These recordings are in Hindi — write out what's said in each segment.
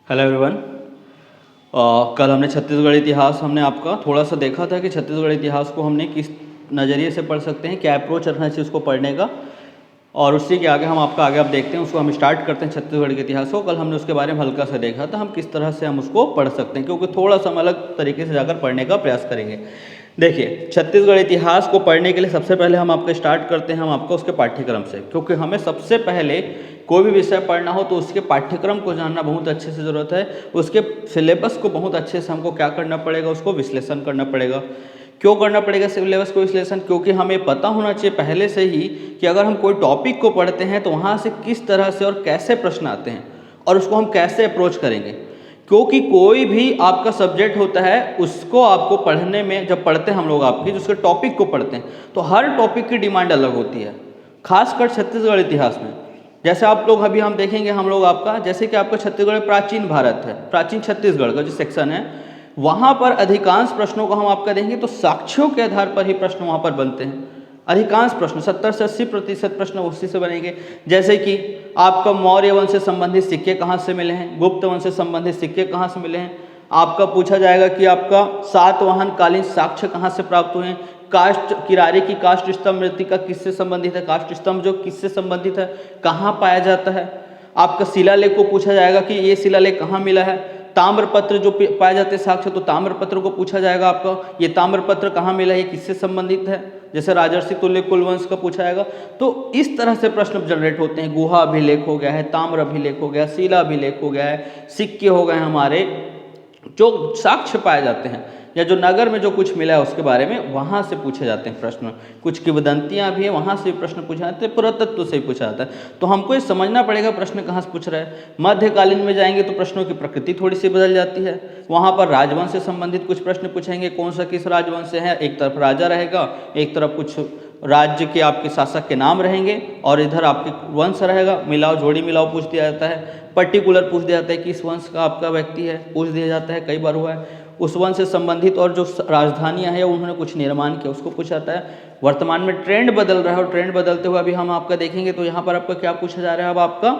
Hello everyone. कल हमने छत्तीसगढ़ इतिहास हमने आपका थोड़ा सा देखा था कि छत्तीसगढ़ इतिहास को हमने किस नज़रिए से पढ़ सकते हैं, क्या अप्रोच रखना चाहिए उसको पढ़ने का। और उसी के आगे हम आपका आगे आप देखते हैं, उसको हम स्टार्ट करते हैं छत्तीसगढ़ के इतिहास को। कल हमने उसके बारे में हल्का सा देखा था, हम किस तरह से हम उसको पढ़ सकते हैं, क्योंकि थोड़ा सा हम अलग तरीके से जाकर पढ़ने का प्रयास करेंगे। देखिए, छत्तीसगढ़ इतिहास को पढ़ने के लिए सबसे पहले हम आपका स्टार्ट करते हैं हम आपका उसके पाठ्यक्रम से, क्योंकि हमें सबसे पहले कोई भी विषय पढ़ना हो तो उसके पाठ्यक्रम को जानना बहुत अच्छे से ज़रूरत है। उसके सिलेबस को बहुत अच्छे से हमको क्या करना पड़ेगा, उसको विश्लेषण करना पड़ेगा। क्यों करना पड़ेगा सिलेबस को विश्लेषण? क्योंकि हमें पता होना चाहिए पहले से ही कि अगर हम कोई टॉपिक को पढ़ते हैं तो वहाँ से किस तरह से और कैसे प्रश्न आते हैं और उसको हम कैसे अप्रोच करेंगे। क्योंकि कोई भी आपका सब्जेक्ट होता है, उसको आपको पढ़ने में जब पढ़ते हैं हम लोग आपकी जो उसके टॉपिक को पढ़ते हैं तो हर टॉपिक की डिमांड अलग होती है, खासकर छत्तीसगढ़ इतिहास में। जैसे आप लोग अभी हम देखेंगे हम लोग आपका, जैसे कि आपका छत्तीसगढ़ प्राचीन भारत है, प्राचीन छत्तीसगढ़ का जो सेक्शन है, वहाँ पर अधिकांश प्रश्नों को हम आपका देखेंगे तो साक्ष्यों के आधार पर ही प्रश्न वहाँ पर बनते हैं। अधिकांश प्रश्न 70 से 80% प्रश्न उसी से बनेंगे। जैसे कि आपका मौर्य वंश से संबंधित सिक्के कहाँ से मिले हैं, गुप्त वंश से संबंधित सिक्के कहाँ से मिले हैं। आपका पूछा जाएगा कि आपका सातवाहन कालीन साक्ष्य कहाँ से प्राप्त हुए हैं। काष्ठ किरारे की काष्ठ स्तंभ मृतिका किससे संबंधित है, काष्ठ स्तंभ जो किससे संबंधित है, कहाँ पाया जाता है। आपका शिलालेख को पूछा जाएगा कि ये शिलालेख कहाँ मिला है। ताम्रपत्र जो पाए जाते हैं साक्ष्य, तो ताम्रपत्र को पूछा जाएगा आपका ये ताम्रपत्र कहाँ मिला है, ये किससे संबंधित है। जैसे राजर्षि तुल्य कुलवंश का पूछा जाएगा। तो इस तरह से प्रश्न जनरेट होते हैं। गुहा अभिलेख हो गया है, ताम्र अभिलेख हो गया, शिला अभिलेख हो गया है, सिक्के हो गए हमारे, जो साक्ष्य पाए जाते हैं या जो नगर में जो कुछ मिला है उसके बारे में वहाँ से पूछे जाते हैं प्रश्न। कुछ किंवदंतियाँ भी हैं, वहाँ से प्रश्न पूछे जाते हैं, पुरातत्व से ही पूछा जाता है। तो हमको ये समझना पड़ेगा प्रश्न कहाँ से पूछ रहा है। मध्यकालीन में जाएंगे तो प्रश्नों की प्रकृति थोड़ी सी बदल जाती है। वहाँ पर राजवंश से संबंधित कुछ प्रश्न पूछेंगे, कौन सा किस राजवंश से है। एक तरफ राजा रहेगा, एक तरफ कुछ राज्य के आपके शासक के नाम रहेंगे और इधर आपके वंश रहेगा। मिलाओ जोड़ी मिलाओ पूछ दिया जाता है, पर्टिकुलर पूछ दिया जाता है कि इस वंश का आपका व्यक्ति है, पूछ दिया जाता है, कई बार हुआ है। उस वंश से संबंधित और जो राजधानियां हैं उन्होंने कुछ निर्माण किया उसको पूछा जाता है। वर्तमान में ट्रेंड बदल रहा है और ट्रेंड बदलते हुए अभी हम आपका देखेंगे तो यहाँ पर आपका क्या पूछा जा रहा है। अब आपका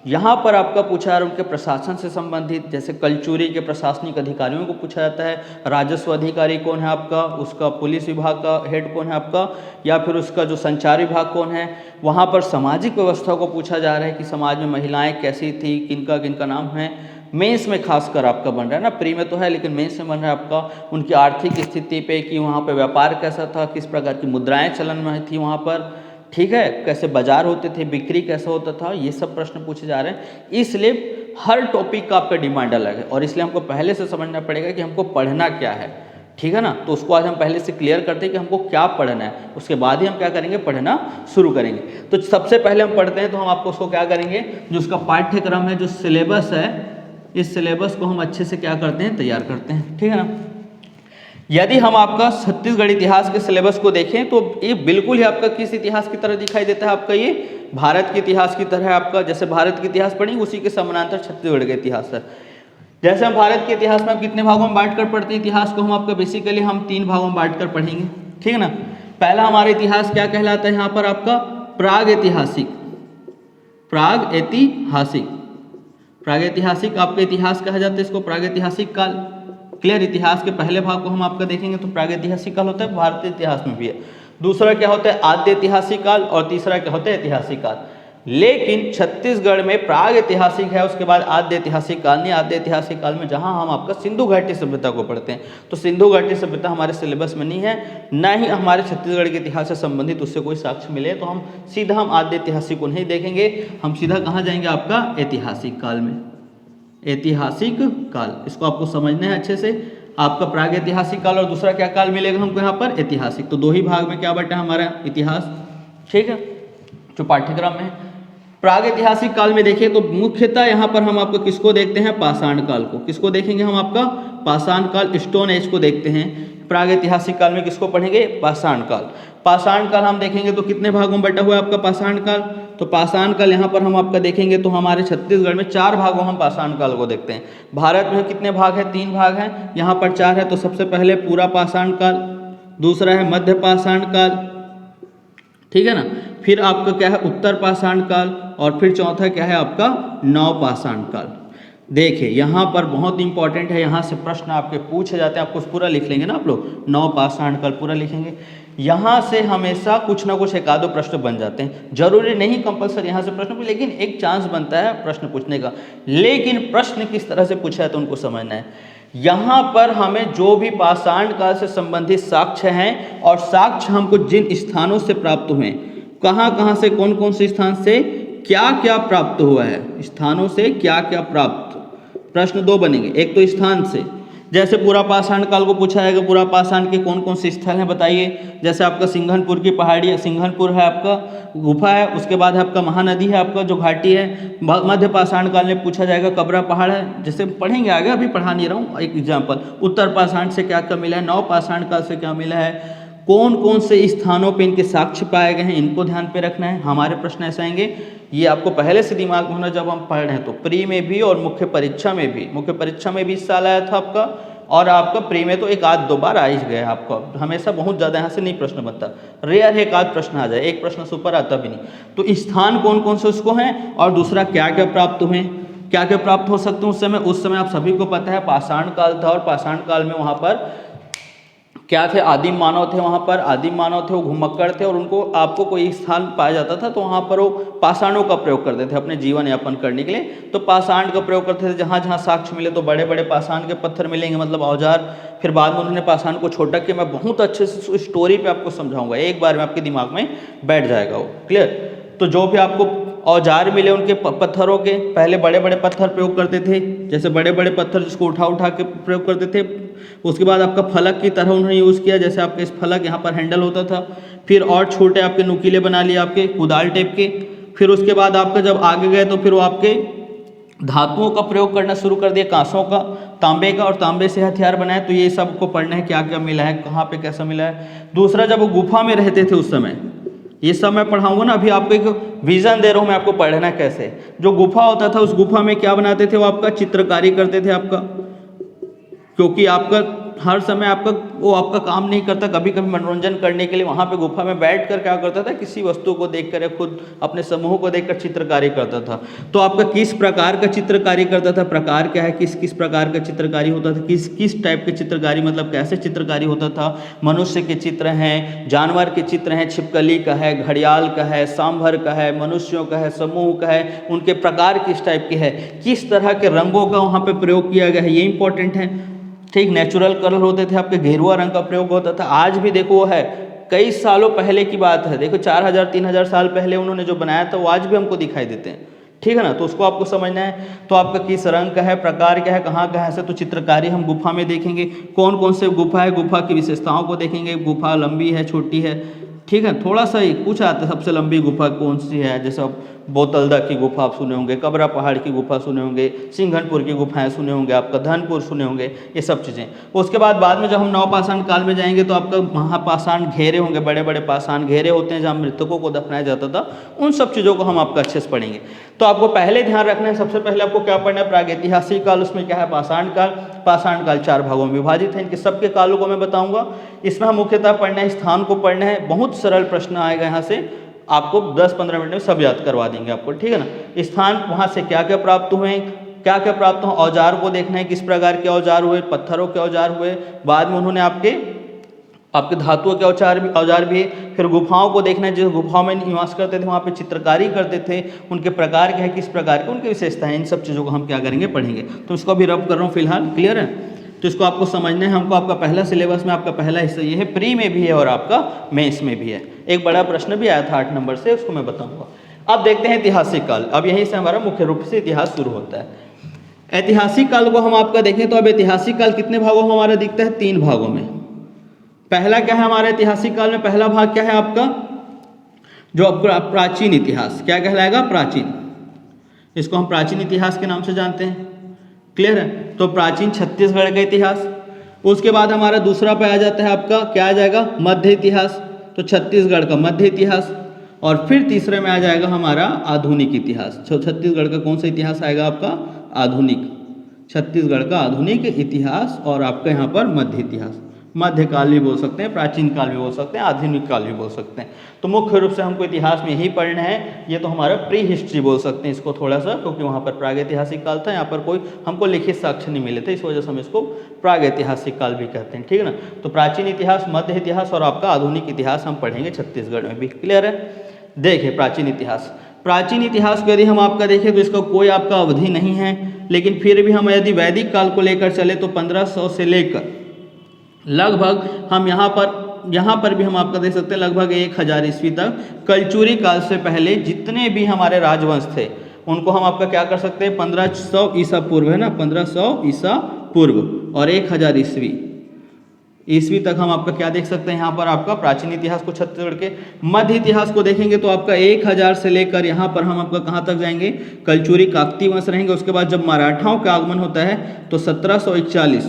यहाँ पर आपका पूछा जा रहा है उनके प्रशासन से संबंधित, जैसे कलचुरी के प्रशासनिक अधिकारियों को पूछा जाता है। राजस्व अधिकारी कौन है आपका, उसका पुलिस विभाग का हेड कौन है आपका, या फिर उसका जो संचार विभाग कौन है। वहाँ पर सामाजिक व्यवस्था को पूछा जा रहा है कि समाज में महिलाएं कैसी थी, किनका किनका नाम है। मेंस में खासकर आपका बन रहा है ना, प्री में तो है लेकिन मेंस में बन रहा है आपका उनकी आर्थिक स्थिति पे कि वहाँ पे व्यापार कैसा था, किस प्रकार की मुद्राएं चलन में थी वहाँ पर, ठीक है, कैसे बाजार होते थे, बिक्री कैसा होता था, ये सब प्रश्न पूछे जा रहे हैं। इसलिए हर टॉपिक का आपका डिमांड अलग है और इसलिए हमको पहले से समझना पड़ेगा कि हमको पढ़ना क्या है, ठीक है ना। तो उसको आज हम पहले से क्लियर करते हैं कि हमको क्या पढ़ना है, उसके बाद ही हम क्या करेंगे, पढ़ना शुरू करेंगे। तो सबसे पहले हम पढ़ते हैं तो हम आपको उसको क्या करेंगे, जो उसका पाठ्यक्रम है, जो सिलेबस है, इस सिलेबस को हम अच्छे से क्या करते हैं, तैयार करते हैं, ठीक है ना। यदि हम आपका छत्तीसगढ़ इतिहास के सिलेबस को देखें तो ये बिल्कुल ही आपका किस इतिहास की तरह दिखाई देता है, आपका ये भारत के इतिहास की तरह है। आपका जैसे भारत के इतिहास पढ़ेंगे उसी के समानांतर छत्तीसगढ़ का इतिहास है। जैसे हम भारत के इतिहास में कितने भागों में बांट कर पढ़ते हैं इतिहास को, हम आपका बेसिकली हम 3 भागों में बांट कर पढ़ेंगे, ठीक है ना। पहला हमारा इतिहास क्या कहलाता है, यहाँ पर आपका प्राग ऐतिहासिक, प्राग ऐतिहासिक, प्राग ऐतिहासिक आपका इतिहास कहा जाता है इसको, प्राग ऐतिहासिक काल। क्लियर, इतिहास के पहले भाग को हम आपका देखेंगे तो प्राग ऐतिहासिक काल होता है, भारतीय इतिहास में भी है। दूसरा क्या होता है, आद्य ऐतिहासिक काल, और तीसरा क्या होता है, ऐतिहासिक काल। लेकिन छत्तीसगढ़ में प्राग ऐतिहासिक है, उसके बाद आद्य ऐतिहासिक काल नहीं। आद्य ऐतिहासिक काल में जहां हम आपका सिंधु घाटी सभ्यता को पढ़ते हैं, तो सिंधु घाटी सभ्यता हमारे सिलेबस में नहीं है, ना ही हमारे छत्तीसगढ़ के इतिहास से संबंधित उससे कोई साक्ष्य मिले, तो हम सीधा हम आद्य ऐतिहासिक को नहीं देखेंगे, हम सीधा कहाँ जाएंगे, आपका ऐतिहासिक काल में। ऐतिहासिक काल, इसको आपको समझना है अच्छे से। आपका प्राग ऐतिहासिक काल और दूसरा क्या काल मिलेगा हमको यहाँ पर, ऐतिहासिक। तो 2 ही भाग में क्या बटा हमारा इतिहास, ठीक है, जो पाठ्यक्रम में है। प्राग ऐतिहासिक काल में देखिए तो मुख्यतः यहाँ पर हम आपको किसको देखते हैं, पाषाण काल को। किसको देखेंगे हम, आपका पाषाण काल, स्टोन एज को देखते हैं। प्राग ऐतिहासिक काल में किसको पढ़ेंगे, पाषाण काल। पाषाण काल हम देखेंगे तो कितने भागों में बटा हुआ है आपका पाषाण काल, तो पाषाण काल यहाँ पर हम आपका देखेंगे तो हमारे छत्तीसगढ़ में 4 भागों हम पाषाण काल को देखते हैं। भारत में कितने भाग हैं, 3 भाग हैं, यहाँ पर 4 है। तो सबसे पहले पूरा पाषाण काल, दूसरा है मध्य पाषाण काल, ठीक है ना, फिर आपका क्या है उत्तर पाषाण काल, और फिर चौथा क्या है आपका नव पाषाण काल। देखिए यहाँ पर बहुत इंपॉर्टेंट है, यहाँ से प्रश्न आपके पूछे जाते हैं, आपको पूरा लिख लेंगे ना आप लोग, नौ पाषाण काल पूरा लिखेंगे। यहाँ से हमेशा कुछ ना कुछ एक आधो प्रश्न बन जाते हैं, जरूरी नहीं कंपलसरी यहाँ से प्रश्न, लेकिन एक चांस बनता है प्रश्न पूछने का। लेकिन प्रश्न किस तरह से पूछा है तो उनको समझना है। यहाँ पर हमें जो भी पाषाण काल से संबंधित साक्ष्य हैं, और साक्ष्य हमको जिन स्थानों से प्राप्त हुए, कहाँ कहाँ से, कौन कौन से स्थान से क्या क्या प्राप्त हुआ है, स्थानों से क्या क्या प्राप्त, प्रश्न दो बनेंगे। एक तो स्थान से, जैसे पूरा पाषाण काल को पूछा जाएगा, पूरा पाषाण के कौन कौन से स्थल हैं बताइए। जैसे आपका सिंघनपुर की पहाड़ी, सिंघनपुर है आपका गुफा है, उसके बाद है आपका महानदी है आपका जो घाटी है। मध्य पाषाण काल में पूछा जाएगा कबरा पहाड़ है, जैसे पढ़ेंगे आगे, अभी पढ़ा नहीं रहा हूँ, एक एग्जाम्पल। उत्तर पाषाण से क्या क्या मिला है, नव पाषाण काल से क्या मिला है, कौन कौन से स्थानों पे इनके साक्ष्य पाए गए हैं, इनको ध्यान पे रखना है। हमारे प्रश्न ऐसे आएंगे, ये आपको पहले से दिमाग में होना, जब हम पढ़ रहे हैं तो प्री में भी और मुख्य परीक्षा में भी। मुख्य परीक्षा में भी इस साल आया था आपका, और आपका प्री में तो एक आध दो बार आ ही गया आपका, हमेशा बहुत ज़्यादा यहाँ से नहीं प्रश्न बनता, रेयर है एक आध प्रश्न आ जाए, एक प्रश्न से ऊपर आता भी नहीं। तो स्थान कौन कौन से उसको हैं, और दूसरा क्या क्या प्राप्त हुए, क्या क्या प्राप्त हो सकते हैं उस समय आप सभी को पता है पाषाण काल था, और पाषाण काल में वहाँ पर क्या थे, आदिम मानव थे, वहाँ पर आदिम मानव थे, वो घुमक्कड़ थे, और उनको आपको कोई स्थान पाया जाता था तो वहाँ पर वो पाषाणों का प्रयोग करते थे अपने जीवन यापन करने के लिए। तो पाषाण का प्रयोग करते थे, जहाँ जहाँ साक्ष्य मिले तो बड़े बड़े पाषाण के पत्थर मिलेंगे, मतलब औजार। फिर बाद में उन्होंने पाषाण को छोटा किया, मैं बहुत अच्छे से स्टोरी पर आपको समझाऊंगा, एक बार में आपके दिमाग में बैठ जाएगा वो, क्लियर। तो जो भी आपको औजार मिले उनके पत्थरों के, पहले बड़े बड़े पत्थर प्रयोग करते थे, जैसे बड़े बड़े पत्थर जिसको उठा उठा के प्रयोग करते थे। उसके बाद आपका फलक की तरह उन्होंने यूज़ किया, जैसे आपके इस फलक यहाँ पर हैंडल होता था। फिर और छोटे आपके नुकीले बना लिए आपके कुदाल टाइप के। फिर उसके बाद आपका जब आगे गए तो फिर वो आपके धातुओं का प्रयोग करना शुरू कर दिया, कांसों का, तांबे का, और तांबे से हथियार बनाए। तो ये सबको पढ़ना है, क्या क्या मिला है, कहाँ पे कैसा मिला है। दूसरा, जब वो गुफा में रहते थे उस समय, ये सब मैं पढ़ाऊंगा ना, अभी आपको एक विजन दे रहा हूँ मैं आपको पढ़ना कैसे। जो गुफा होता था, उस गुफा में क्या बनाते थे, वो आपका चित्रकारी करते थे आपका, क्योंकि आपका हर समय आपका वो आपका काम नहीं करता, कभी कभी मनोरंजन करने के लिए वहाँ पे गुफा में बैठकर क्या करता था, किसी वस्तु को देखकर या खुद अपने समूह को देखकर चित्रकारी करता था। तो आपका किस प्रकार का चित्रकारी करता था, प्रकार क्या है, किस किस प्रकार का चित्रकारी होता था, किस किस टाइप के चित्रकारी, मतलब कैसे चित्रकारी होता था। मनुष्य के चित्र हैं, जानवर के चित्र हैं, छिपकली का है, घड़ियाल का है, सांभर का है, मनुष्यों का है, समूह का है, उनके प्रकार किस टाइप के है, किस तरह के रंगों का वहाँ पर प्रयोग किया गया है, ये इंपॉर्टेंट है। ठीक, नेचुरल कलर होते थे आपके, गेरुआ रंग का प्रयोग होता था। आज भी देखो वो है, कई सालों पहले की बात है, देखो 4000-3000 साल पहले उन्होंने जो बनाया था वो आज भी हमको दिखाई देते हैं, ठीक है ना। तो उसको आपको समझना है। तो आपका किस रंग का है, प्रकार क्या है, कहाँ का है, ऐसे तो चित्रकारी हम गुफा में देखेंगे। कौन कौन से गुफा है, गुफा की विशेषताओं को देखेंगे, गुफा लंबी है, छोटी है, ठीक है। थोड़ा सा ही कुछ आता है, सबसे लंबी गुफा कौन सी है, जैसे अब बोतलदा की गुफा आप सुने होंगे, कबरा पहाड़ की गुफा सुने होंगे, सिंघनपुर की गुफाएं सुने होंगे, आपका धनपुर सुने होंगे, ये सब चीज़ें। उसके बाद में जब हम नवपाषाण काल में जाएंगे तो आपका महापाषाण घेरे होंगे, बड़े बड़े पाषाण घेरे होते हैं जहाँ मृतकों को दफनाया जाता था। उन सब चीज़ों को हम आपका अच्छे से पढ़ेंगे। तो आपको पहले ध्यान रखना है, सबसे पहले आपको क्या पढ़ना है, प्रागैतिहासिक काल, उसमें क्या है, पाषाण काल। पाषाण काल 4 भागों में विभाजित है, इनके सबके कालों को मैं बताऊंगा। इसमें हम मुख्यतः पढ़ना है, स्थान को पढ़ना है। बहुत सरल प्रश्न आएगा यहाँ से, आपको 10-15 मिनट में सब याद करवा देंगे आपको, ठीक है ना। स्थान, वहाँ से क्या क्या प्राप्त हुए, क्या क्या प्राप्त हो, औजार को देखना है, किस प्रकार के औजार हुए, पत्थरों के औजार हुए। बाद में उन्होंने आपके धातुओं के औजार भी। फिर गुफाओं को देखना है, जिस गुफाओं में निवास करते थे वहाँ पे चित्रकारी करते थे, उनके प्रकार क्या है, किस प्रकार के उनकी विशेषता है, इन सब चीज़ों को हम क्या करेंगे, पढ़ेंगे। तो इसको अभी रब कर रहा हूँ फिलहाल, क्लियर है। तो इसको आपको समझना है हमको। आपका पहला सिलेबस में आपका पहला हिस्सा ये है, प्री में भी है और आपका मेंस में भी है। एक बड़ा प्रश्न भी आया था 8 नंबर से, उसको मैं बताऊंगा। अब देखते हैं ऐतिहासिक काल। अब यहीं से हमारा मुख्य रूप से इतिहास शुरू होता है। ऐतिहासिक काल को हम आपका देखें तो अब ऐतिहासिक काल कितने भागों में हमारा दिखता है, 3 भागों में। पहला क्या है हमारे ऐतिहासिक काल में, पहला भाग क्या है आपका, जो आपका प्राचीन इतिहास, क्या कहलाएगा, प्राचीन। इसको हम प्राचीन इतिहास के नाम से जानते हैं, क्लियर है। तो प्राचीन छत्तीसगढ़ का इतिहास। उसके बाद हमारा दूसरा पे आ जाता है आपका, क्या आ जाएगा, मध्य इतिहास, तो छत्तीसगढ़ का मध्य इतिहास। और फिर तीसरे में आ जाएगा हमारा आधुनिक इतिहास। तो छत्तीसगढ़ का कौन सा इतिहास आएगा आपका, आधुनिक, छत्तीसगढ़ का आधुनिक इतिहास। और आपका यहाँ पर मध्य इतिहास। मध्यकाल भी बोल सकते हैं, प्राचीन काल भी बोल सकते हैं, आधुनिक काल भी बोल सकते हैं। तो मुख्य रूप से हमको इतिहास में यही पढ़ना है। ये तो हमारा प्री हिस्ट्री बोल सकते हैं इसको थोड़ा सा, क्योंकि वहाँ पर प्रागैतिहासिक काल था, यहाँ पर कोई हमको लिखित साक्ष्य नहीं मिले थे, इस वजह से हम इसको प्रागैतिहासिक काल भी कहते हैं, ठीक है ना। तो प्राचीन इतिहास, मध्य इतिहास और आपका आधुनिक इतिहास हम पढ़ेंगे छत्तीसगढ़ में भी। क्लियर है। देखिए प्राचीन इतिहास, प्राचीन इतिहास को यदि हम आपका देखें तो इसका कोई आपका अवधि नहीं है, लेकिन फिर भी हम यदि वैदिक काल को लेकर चले तो 1500 से लेकर लगभग हम यहाँ पर भी हम आपका देख सकते हैं लगभग 1000 ईस्वी तक, कलचुरी काल से पहले जितने भी हमारे राजवंश थे उनको हम आपका क्या कर सकते हैं, 1500 ईसा पूर्व है ना, 1500 ईसा पूर्व और 1000 ईस्वी तक हम आपका क्या देख सकते हैं यहाँ पर आपका प्राचीन इतिहास को छत्तीसगढ़ के। मध्य इतिहास को देखेंगे तो आपका 1000 से लेकर यहाँ पर हम आपका कहाँ तक जाएंगे, कलचुरी काकती वंश रहेंगे। उसके बाद जब मराठाओं का आगमन होता है तो 1741,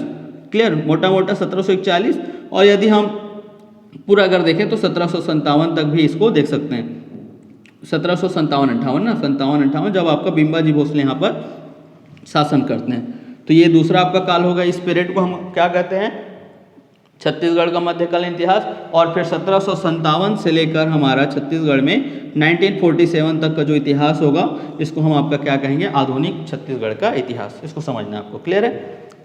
क्लियर, मोटा मोटा 1741, और यदि हम पूरा अगर देखें तो 1757 तक भी इसको देख सकते हैं, 1757-58 ना, 57-58 जब आपका बिम्बाजी भोसले यहाँ पर शासन करते हैं। तो ये दूसरा आपका काल होगा। इस पीरियड को हम क्या कहते हैं, छत्तीसगढ़ का मध्यकालीन इतिहास। और फिर 1757 से लेकर हमारा छत्तीसगढ़ में 1947 तक का जो इतिहास होगा इसको हम आपका क्या कहेंगे, आधुनिक छत्तीसगढ़ का इतिहास। इसको समझना है आपको। क्लियर है,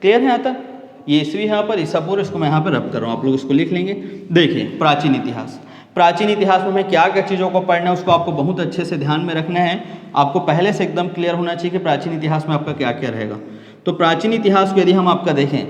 क्लियर है। यहाँ तक ये ईस्वी यहाँ पर ईसा पूर्व, इसको मैं यहाँ पर रब कर रहा हूँ, आप लोग इसको लिख लेंगे। देखिए प्राचीन इतिहास, प्राचीन इतिहास में हमें क्या क्या चीज़ों को पढ़ना है उसको आपको बहुत अच्छे से ध्यान में रखना है। आपको पहले से एकदम क्लियर होना चाहिए कि प्राचीन इतिहास में आपका क्या क्या रहेगा। तो प्राचीन इतिहास को यदि हम आपका देखें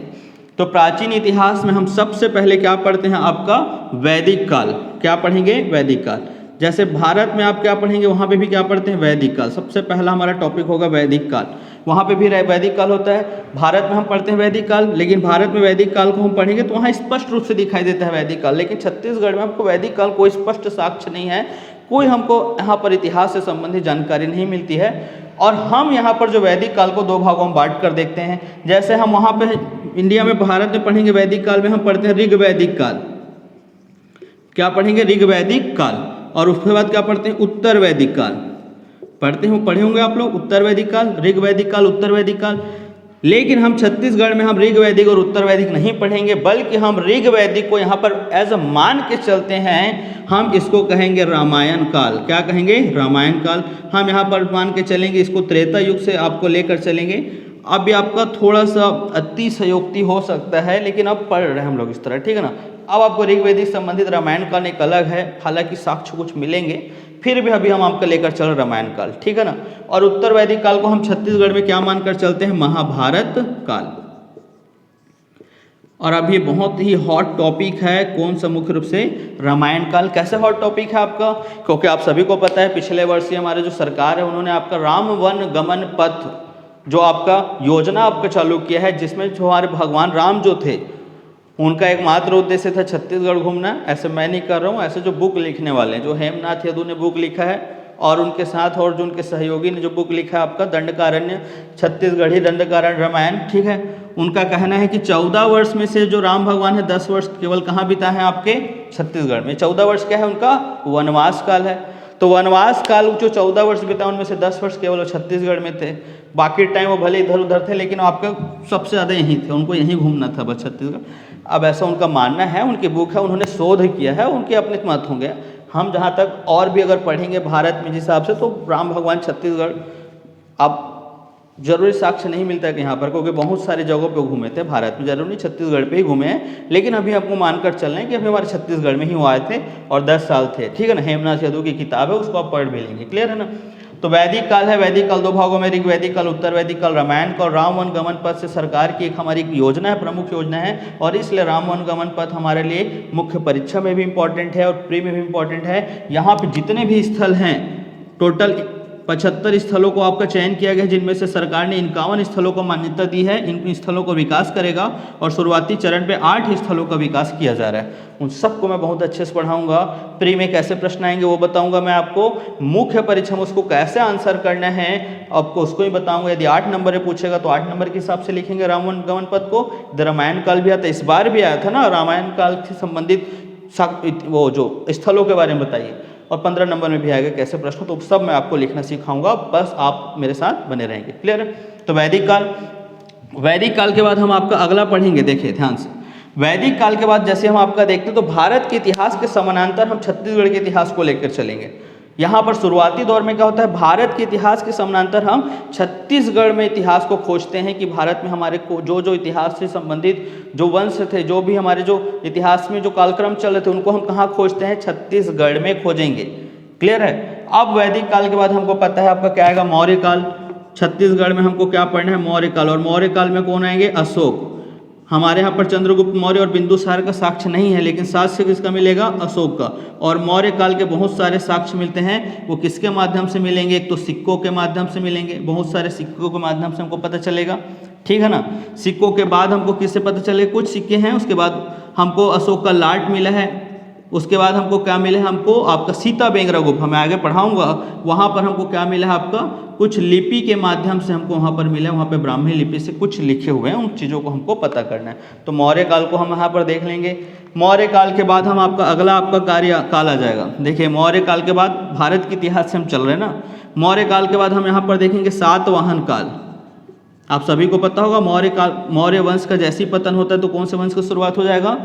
तो प्राचीन इतिहास में हम सबसे पहले क्या पढ़ते हैं, आपका वैदिक काल। क्या पढ़ेंगे, वैदिक काल। जैसे भारत में आप क्या पढ़ेंगे, वहाँ पे भी क्या पढ़ते हैं, वैदिक काल। सबसे पहला हमारा टॉपिक होगा वैदिक काल, वहाँ पे भी वैदिक काल होता है। भारत में हम पढ़ते हैं वैदिक काल, लेकिन भारत में वैदिक काल को हम पढ़ेंगे तो वहाँ स्पष्ट रूप से दिखाई देता है वैदिक काल। लेकिन छत्तीसगढ़ में हमको वैदिक काल कोई स्पष्ट साक्ष्य नहीं है, कोई हमको यहाँ पर इतिहास से संबंधित जानकारी नहीं मिलती है। और हम यहाँ पर जो वैदिक काल को दो भागों में बांट कर देखते हैं। जैसे हम वहाँ पे इंडिया में, भारत में पढ़ेंगे वैदिक काल में हम पढ़ते हैं ऋग वैदिक काल। क्या पढ़ेंगे, ऋग वैदिक काल। और उसके बाद क्या पढ़ते हैं, उत्तर वैदिक काल पढ़ते हैं, पढ़े होंगे आप लोग, उत्तर वैदिक काल, ऋग वैदिक काल, उत्तर वैदिक काल। लेकिन हम छत्तीसगढ़ में हम ऋग वैदिक और उत्तर वैदिक नहीं पढ़ेंगे, बल्कि हम ऋग वैदिक को यहाँ पर एज अ मान के चलते हैं। हम इसको कहेंगे रामायण काल। क्या कहेंगे, रामायण काल। हम यहाँ पर मान के चलेंगे, इसको त्रेता युग से आपको लेकर चलेंगे। अब ये आपका थोड़ा सा अतिशयोक्ति हो सकता है, लेकिन अब पढ़ रहे हैं हम लोग इस तरह, ठीक है ना। अब आपको ऋग वैदिक संबंधित रामायण काल एक अलग है, हालांकि साक्ष्य कुछ मिलेंगे, फिर भी अभी हम आपका लेकर चल रामायण काल, ठीक है ना। और उत्तर वैदिक काल को हम छत्तीसगढ़ में क्या मानकर चलते हैं, महाभारत काल। और अब ये बहुत ही हॉट टॉपिक है, कौन सा, मुख्य रूप से रामायण काल। कैसे हॉट टॉपिक है आपका, क्योंकि आप सभी को पता है पिछले वर्ष ही हमारे जो सरकार है उन्होंने आपका राम वन गमन पथ जो आपका योजना आपका चालू किया है, जिसमें जो हमारे भगवान राम जो थे उनका एकमात्र उद्देश्य था छत्तीसगढ़ घूमना। ऐसे मैं नहीं कर रहा हूँ, ऐसे जो बुक लिखने वाले हैं, जो हेमनाथ यदु ने बुक लिखा है और उनके साथ और जो उनके सहयोगी ने जो बुक लिखा है आपका दंडकारण्य, छत्तीसगढ़ी दंडकारण्य रामायण, ठीक है। उनका कहना है कि 14 वर्ष में से जो राम भगवान है 10 वर्ष केवल कहाँ बिता है, आपके छत्तीसगढ़ में। 14 वर्ष क्या है उनका, वनवास काल है। तो वनवास काल जो 14 वर्ष बिता उनमें से 10 वर्ष केवल छत्तीसगढ़ में थे, बाकी टाइम वो भले इधर उधर थे, लेकिन आपका सबसे ज़्यादा यहीं थे, उनको यहीं घूमना था बस छत्तीसगढ़। अब ऐसा उनका मानना है, उनकी बुक है, उन्होंने शोध किया है, उनके अपने मत होंगे। हम जहाँ तक और भी अगर पढ़ेंगे भारत में जिस हिसाब से, तो राम भगवान छत्तीसगढ़ अब जरूरी साक्ष्य नहीं मिलता है कि यहाँ पर, क्योंकि बहुत सारी जगहों पे घूमे थे भारत में, जरूरी नहीं छत्तीसगढ़ पे ही घूमे हैं। लेकिन अभी आपको मानकर चल रहे हैं कि अभी हमारे छत्तीसगढ़ में ही वो आए थे और 10 साल थे, ठीक है ना। हेमनाथ यदु की किताब है, उसको आप पढ़ भी लेंगे, क्लियर है ना। तो वैदिक काल है, वैदिक काल दो भागों में, ऋग वैदिक काल, उत्तर वैदिक काल। रामायण काल राम वन गमन पथ से सरकार की एक हमारी योजना है, प्रमुख योजना है, और इसलिए राम वन गमन पथ हमारे लिए मुख्य परीक्षा में भी इंपॉर्टेंट है और प्री में भी इंपॉर्टेंट है। यहाँ पे जितने भी स्थल हैं, टोटल 75 स्थलों को आपका चयन किया गया है, जिनमें से सरकार ने 51 स्थलों को मान्यता दी है। इन स्थलों को विकास करेगा और शुरुआती चरण पे 8 स्थलों का विकास किया जा रहा है। उन सबको मैं बहुत अच्छे से पढ़ाऊंगा। प्री में कैसे प्रश्न आएंगे वो बताऊंगा मैं आपको, मुख्य परीक्षा में उसको कैसे आंसर करना है आपको उसको ही बताऊंगा। यदि 8 नंबर में पूछेगा तो 8 नंबर के हिसाब से लिखेंगे राम वन गमन पथ को। रामायण काल भी आता है, इस बार भी आया था ना, रामायण काल से संबंधित वो जो स्थलों के बारे में बताइए, और 15 नंबर में भी आएगा कैसे प्रश्न, तो सब मैं आपको लिखना सिखाऊंगा, बस आप मेरे साथ बने रहेंगे, क्लियर है। तो वैदिक काल, वैदिक काल के बाद हम आपका अगला पढ़ेंगे, देखिए ध्यान से, वैदिक काल के बाद जैसे हम आपका देखते हैं तो भारत के इतिहास के समानांतर हम छत्तीसगढ़ के इतिहास को लेकर चलेंगे। यहाँ पर शुरुआती दौर में क्या होता है, भारत के इतिहास के समानांतर हम छत्तीसगढ़ में इतिहास को खोजते हैं कि भारत में हमारे को जो जो इतिहास से संबंधित जो वंश थे, जो भी हमारे जो इतिहास में जो कालक्रम चल रहे थे, उनको हम कहाँ खोजते हैं, छत्तीसगढ़ में खोजेंगे। क्लियर है। अब वैदिक काल के बाद हमको पता है आपका क्या आएगा, मौर्य काल। छत्तीसगढ़ में हमको क्या पढ़ना है, मौर्य काल। और मौर्य काल में कौन आएंगे, अशोक। हमारे यहाँ पर चंद्रगुप्त मौर्य और बिंदुसार का साक्ष्य नहीं है, लेकिन साक्ष्य किसका मिलेगा, अशोक का। और मौर्य काल के बहुत सारे साक्ष्य मिलते हैं, वो किसके माध्यम से मिलेंगे, एक तो सिक्कों के माध्यम से मिलेंगे, बहुत सारे सिक्कों के माध्यम से हमको पता चलेगा, ठीक है ना। सिक्कों के बाद हमको किससे पता चलेगा, कुछ सिक्के हैं, उसके बाद हमको अशोक का लाट मिला है, उसके बाद हमको क्या मिला है, हमको आपका सीता बेंगरा गुफा, मैं आगे पढ़ाऊंगा, वहाँ पर हमको क्या मिला है, आपका कुछ लिपि के माध्यम से हमको वहाँ पर मिला है, वहाँ पे ब्राह्मी लिपि से कुछ लिखे हुए हैं, उन चीज़ों को हमको पता करना है। तो मौर्य काल को हम यहाँ पर देख लेंगे। मौर्य काल के बाद हम आपका अगला आपका कार्य काल आ जाएगा। देखिए मौर्य काल के बाद भारत के इतिहास से हम चल रहे हैं ना, मौर्य काल के बाद हम यहाँ पर देखेंगे सातवाहन काल। आप सभी को पता होगा मौर्य काल, मौर्य वंश का जैसे ही पतन होता है तो कौन से वंश की शुरुआत हो जाएगा,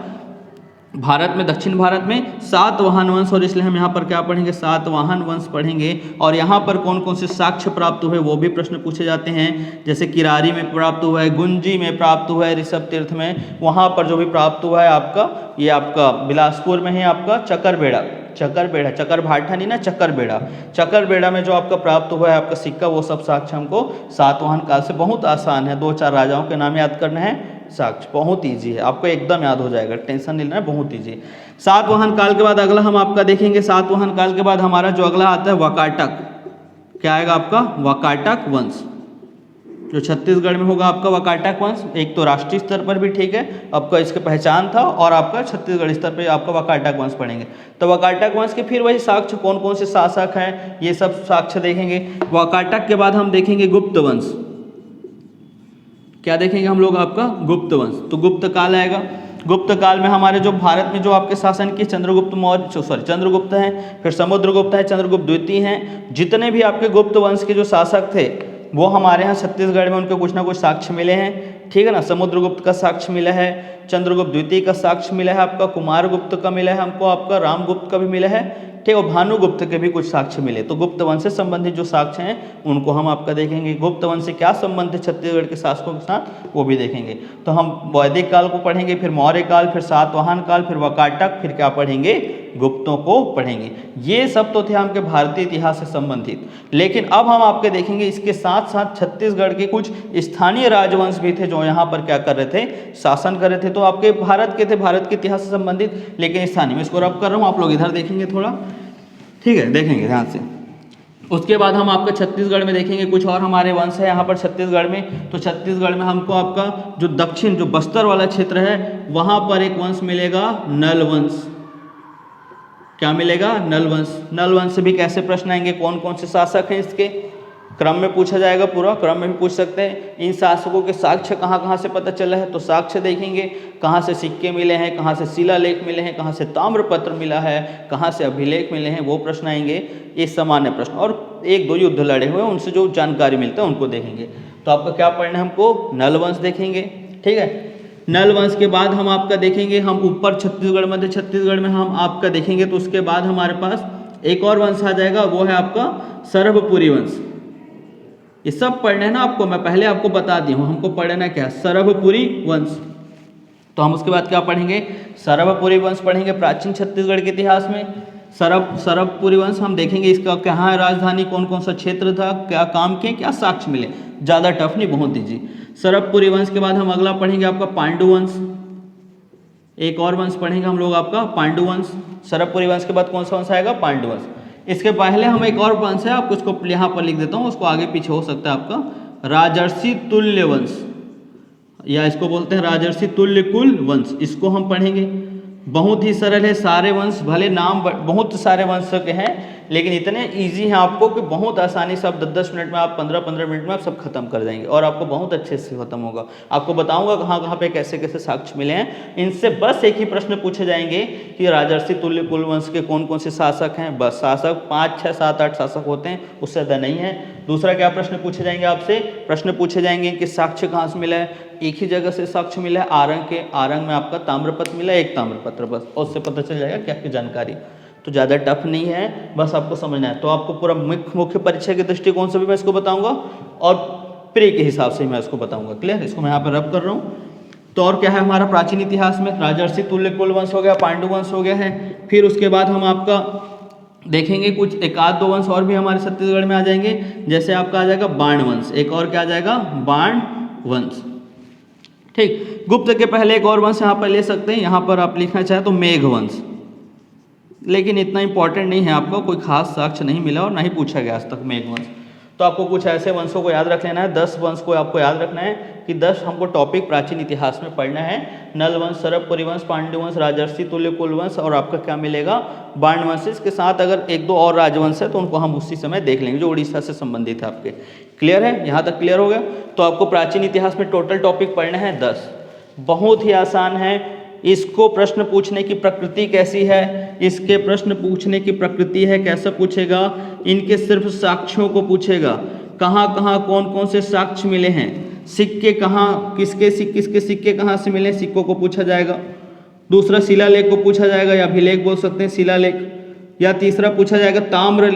भारत में, दक्षिण भारत में सातवाहन वंश। और इसलिए हम यहाँ पर क्या पढ़ेंगे, सातवाहन वंश पढ़ेंगे। और यहाँ पर कौन कौन से साक्ष्य प्राप्त हुए वो भी प्रश्न पूछे जाते हैं, जैसे किरारी में प्राप्त हुआ है, गुंजी में प्राप्त हुआ है, ऋषभ तीर्थ में, वहाँ पर जो भी प्राप्त हुआ है आपका, ये आपका बिलासपुर में है आपका चकरबेड़ा, चकरबेड़ा, चकरभाठा नहीं ना, चकरबेड़ा, चकरबेड़ा में जो आपका प्राप्त हुआ है आपका सिक्का, वो सब साक्ष्य हमको सातवाहन काल से, बहुत आसान है, 2-4 राजाओं के नाम याद करना है, साक्ष्य बहुत इजी है, आपको एकदम याद हो जाएगा, टेंशन नहीं लेना है, बहुत इजी है। सातवाहन काल के बाद अगला हम आपका देखेंगे, सातवाहन काल के बाद हमारा जो अगला आता है वाकाटक, क्या आएगा आपका, वाकाटक वंश, जो छत्तीसगढ़ में होगा आपका वाकाटक वंश। एक तो राष्ट्रीय स्तर पर भी ठीक है, आपका इसकी पहचान था, और आपका छत्तीसगढ़ स्तर पर आपका वाकाटक वंश पढ़ेंगे। तो वाकाटक वंश के फिर वही साक्ष्य, कौन कौन से शासक हैं, ये सब साक्ष्य देखेंगे। वाकाटक के बाद हम देखेंगे गुप्त वंश, क्या देखेंगे हम लोग, आपका गुप्त वंश। तो गुप्त काल आएगा। गुप्त काल में हमारे जो भारत में जो आपके शासन की चंद्रगुप्त मौर्य, सॉरी चंद्रगुप्त हैं, फिर समुद्रगुप्त हैं, चंद्रगुप्त द्वितीय हैं, जितने भी आपके गुप्त वंश के जो शासक थे वो हमारे यहाँ छत्तीसगढ़ में उनके कुछ ना कुछ साक्ष्य मिले हैं, ठीक है ना। समुद्रगुप्त का साक्ष्य मिला है, चंद्रगुप्त द्वितीय का साक्ष्य मिला है, आपका कुमारगुप्त का मिला है हमको, आपका रामगुप्त का भी मिला है, ठीक है, और भानुगुप्त के भी कुछ साक्ष्य मिले। तो गुप्त वंश से संबंधित जो साक्ष्य हैं उनको हम आपका देखेंगे। गुप्त वंश से क्या संबंध है छत्तीसगढ़ के शासकों के साथ, वो भी देखेंगे। तो हम वैदिक काल को पढ़ेंगे, फिर मौर्य काल, फिर सातवाहन काल, फिर वाकाटक, फिर क्या पढ़ेंगे, गुप्तों को पढ़ेंगे। ये सब तो थे आपके भारतीय इतिहास से संबंधित। लेकिन अब हम आपके देखेंगे इसके साथ साथ छत्तीसगढ़ के कुछ स्थानीय राजवंश भी थे जो यहाँ पर क्या कर रहे थे, शासन कर रहे थे। तो आपके भारत के थे, भारत के इतिहास से संबंधित, लेकिन स्थानीय में इसको रब कर रहा हूँ, आप लोग इधर देखेंगे थोड़ा, ठीक है, देखेंगे ध्यान से। उसके बाद हम आपका छत्तीसगढ़ में देखेंगे कुछ और हमारे वंश है यहाँ पर छत्तीसगढ़ में। तो छत्तीसगढ़ में हमको आपका जो दक्षिण, जो बस्तर वाला क्षेत्र है, वहाँ पर एक वंश मिलेगा, नल वंश। क्या मिलेगा, नल वंश। नल वंश से भी कैसे प्रश्न आएंगे, कौन कौन से शासक हैं, इसके क्रम में पूछा जाएगा, पूरा क्रम में भी पूछ सकते हैं। इन शासकों के साक्ष्य कहाँ कहाँ से पता चला है, तो साक्ष्य देखेंगे, कहाँ से सिक्के मिले हैं, कहाँ से शिलालेख मिले हैं, कहाँ से ताम्रपत्र मिला है, कहाँ से अभिलेख मिले हैं, वो प्रश्न आएंगे। ये सामान्य प्रश्न, और 1-2 युद्ध लड़े हुए उनसे जो जानकारी मिलता है उनको देखेंगे। तो आपका क्या पढ़ना है, हमको नल वंश देखेंगे, ठीक है। नल वंश के बाद हम आपका देखेंगे, हम ऊपर छत्तीसगढ़, मध्य छत्तीसगढ़ में हम आपका देखेंगे, तो उसके बाद हमारे पास एक और वंश आ जाएगा, वो है आपका सरभपुरी वंश। ये सब पढ़ना है ना आपको, मैं पहले आपको बता दी हूँ, हमको पढ़ना क्या है, सरभपुरी वंश। तो हम उसके बाद क्या पढ़ेंगे, सरभपुरी वंश पढ़ेंगे। प्राचीन छत्तीसगढ़ के इतिहास में सरभपुरी वंश हम देखेंगे, इसका कहाँ है राजधानी, कौन कौन सा क्षेत्र था, क्या काम किए, क्या साक्ष्य मिले। ज़्यादा टफ नहीं, बहुत ईजी। सरभपुरी वंश के बाद हम अगला पढ़ेंगे आपका पांडु वंश। एक और वंश पढ़ेंगे हम लोग आपका पांडु वंश। सरभपुरी वंश के बाद कौन सा वंश आएगा, पांडु वंश। इसके पहले हम एक और वंश है, आपको उसको यहाँ पर लिख देता हूँ, उसको आगे पीछे हो सकता है आपका, राजर्षि तुल्य वंश, या इसको बोलते हैं राजर्षि तुल्य कुल वंश। इसको हम पढ़ेंगे, बहुत ही सरल है। सारे वंश भले नाम बहुत सारे वंश के हैं, लेकिन इतने ईजी हैं आपको कि बहुत आसानी से आप 10-10 मिनट में, आप 15-15 मिनट में आप सब खत्म कर जाएंगे और आपको बहुत अच्छे से खत्म होगा। आपको बताऊंगा कहाँ कहाँ पे कैसे कैसे साक्ष्य मिले हैं। इनसे बस एक ही प्रश्न पूछे जाएंगे कि राजर्षि तुल्य कुलवंश के कौन कौन से शासक हैं, बस शासक 5, 6, 7, 8 शासक होते हैं, उससे ज़्यादा नहीं है। दूसरा क्या प्रश्न पूछे जाएंगे आपसे, प्रश्न पूछे जाएंगे कि साक्ष्य कहाँ से मिला है, एक ही जगह से साक्ष्य मिला है, आरंग में आपका ताम्रपत्र मिला है, एक ताम्रपत्र बस, और उससे पता चल जाएगा क्या क्या जानकारी। तो ज़्यादा टफ नहीं है, बस आपको समझना है। तो आपको पूरा मुख्य परीक्षा के दृष्टिकोण से भी मैं इसको बताऊंगा और प्री के हिसाब से मैं इसको बताऊंगा। क्लियर, इसको मैं यहाँ पर रब कर रहा हूँ। तो और क्या है हमारा प्राचीन इतिहास में, राजर्षि तुल्य कुलवंश हो गया, पांडु वंश हो गया है। फिर उसके बाद हम आपका देखेंगे कुछ एक आध दो वंश और भी हमारे छत्तीसगढ़ में आ जाएंगे, जैसे आपका आ जाएगा बाण वंश, एक और क्या आ जाएगा बाण वंश। ठीक, गुप्त के पहले एक और वंश यहाँ पर ले सकते हैं, यहाँ पर आप लिखना चाहे तो मेघ वंश, लेकिन इतना इंपॉर्टेंट नहीं है, आपको कोई खास साक्ष्य नहीं मिला और नहीं पूछा गया आज तक मेघ वंश। तो आपको कुछ ऐसे वंशों को याद रख लेना है, 10 वंश को आपको याद रखना है कि 10 हमको टॉपिक प्राचीन इतिहास में पढ़ना है। नल वंश, सरबपुरी वंश, पांड्य वंश, राजर्षि तुल्य कुलवंश और आपका क्या मिलेगा बाण वंश। इसके साथ अगर एक दो और राजवंश है तो उनको हम उसी समय देख लेंगे जो उड़ीसा से संबंधित है आपके। क्लियर है, यहाँ तक क्लियर हो गया। तो आपको प्राचीन इतिहास में टोटल टॉपिक पढ़ना है 10, बहुत ही आसान है। इसको प्रश्न पूछने की प्रकृति कैसी है, इसके प्रश्न पूछने की प्रकृति है कैसे पूछेगा, इनके सिर्फ साक्ष्यों को पूछेगा, कहाँ कहाँ कौन कौन से साक्ष्य मिले हैं, सिक्के कहाँ किसके सिक्के कहाँ से मिले, सिक्कों को पूछा जाएगा। दूसरा शिलालेख को पूछा जाएगा या अभिलेख बोल सकते हैं शिलालेख, या तीसरा पूछा जाएगा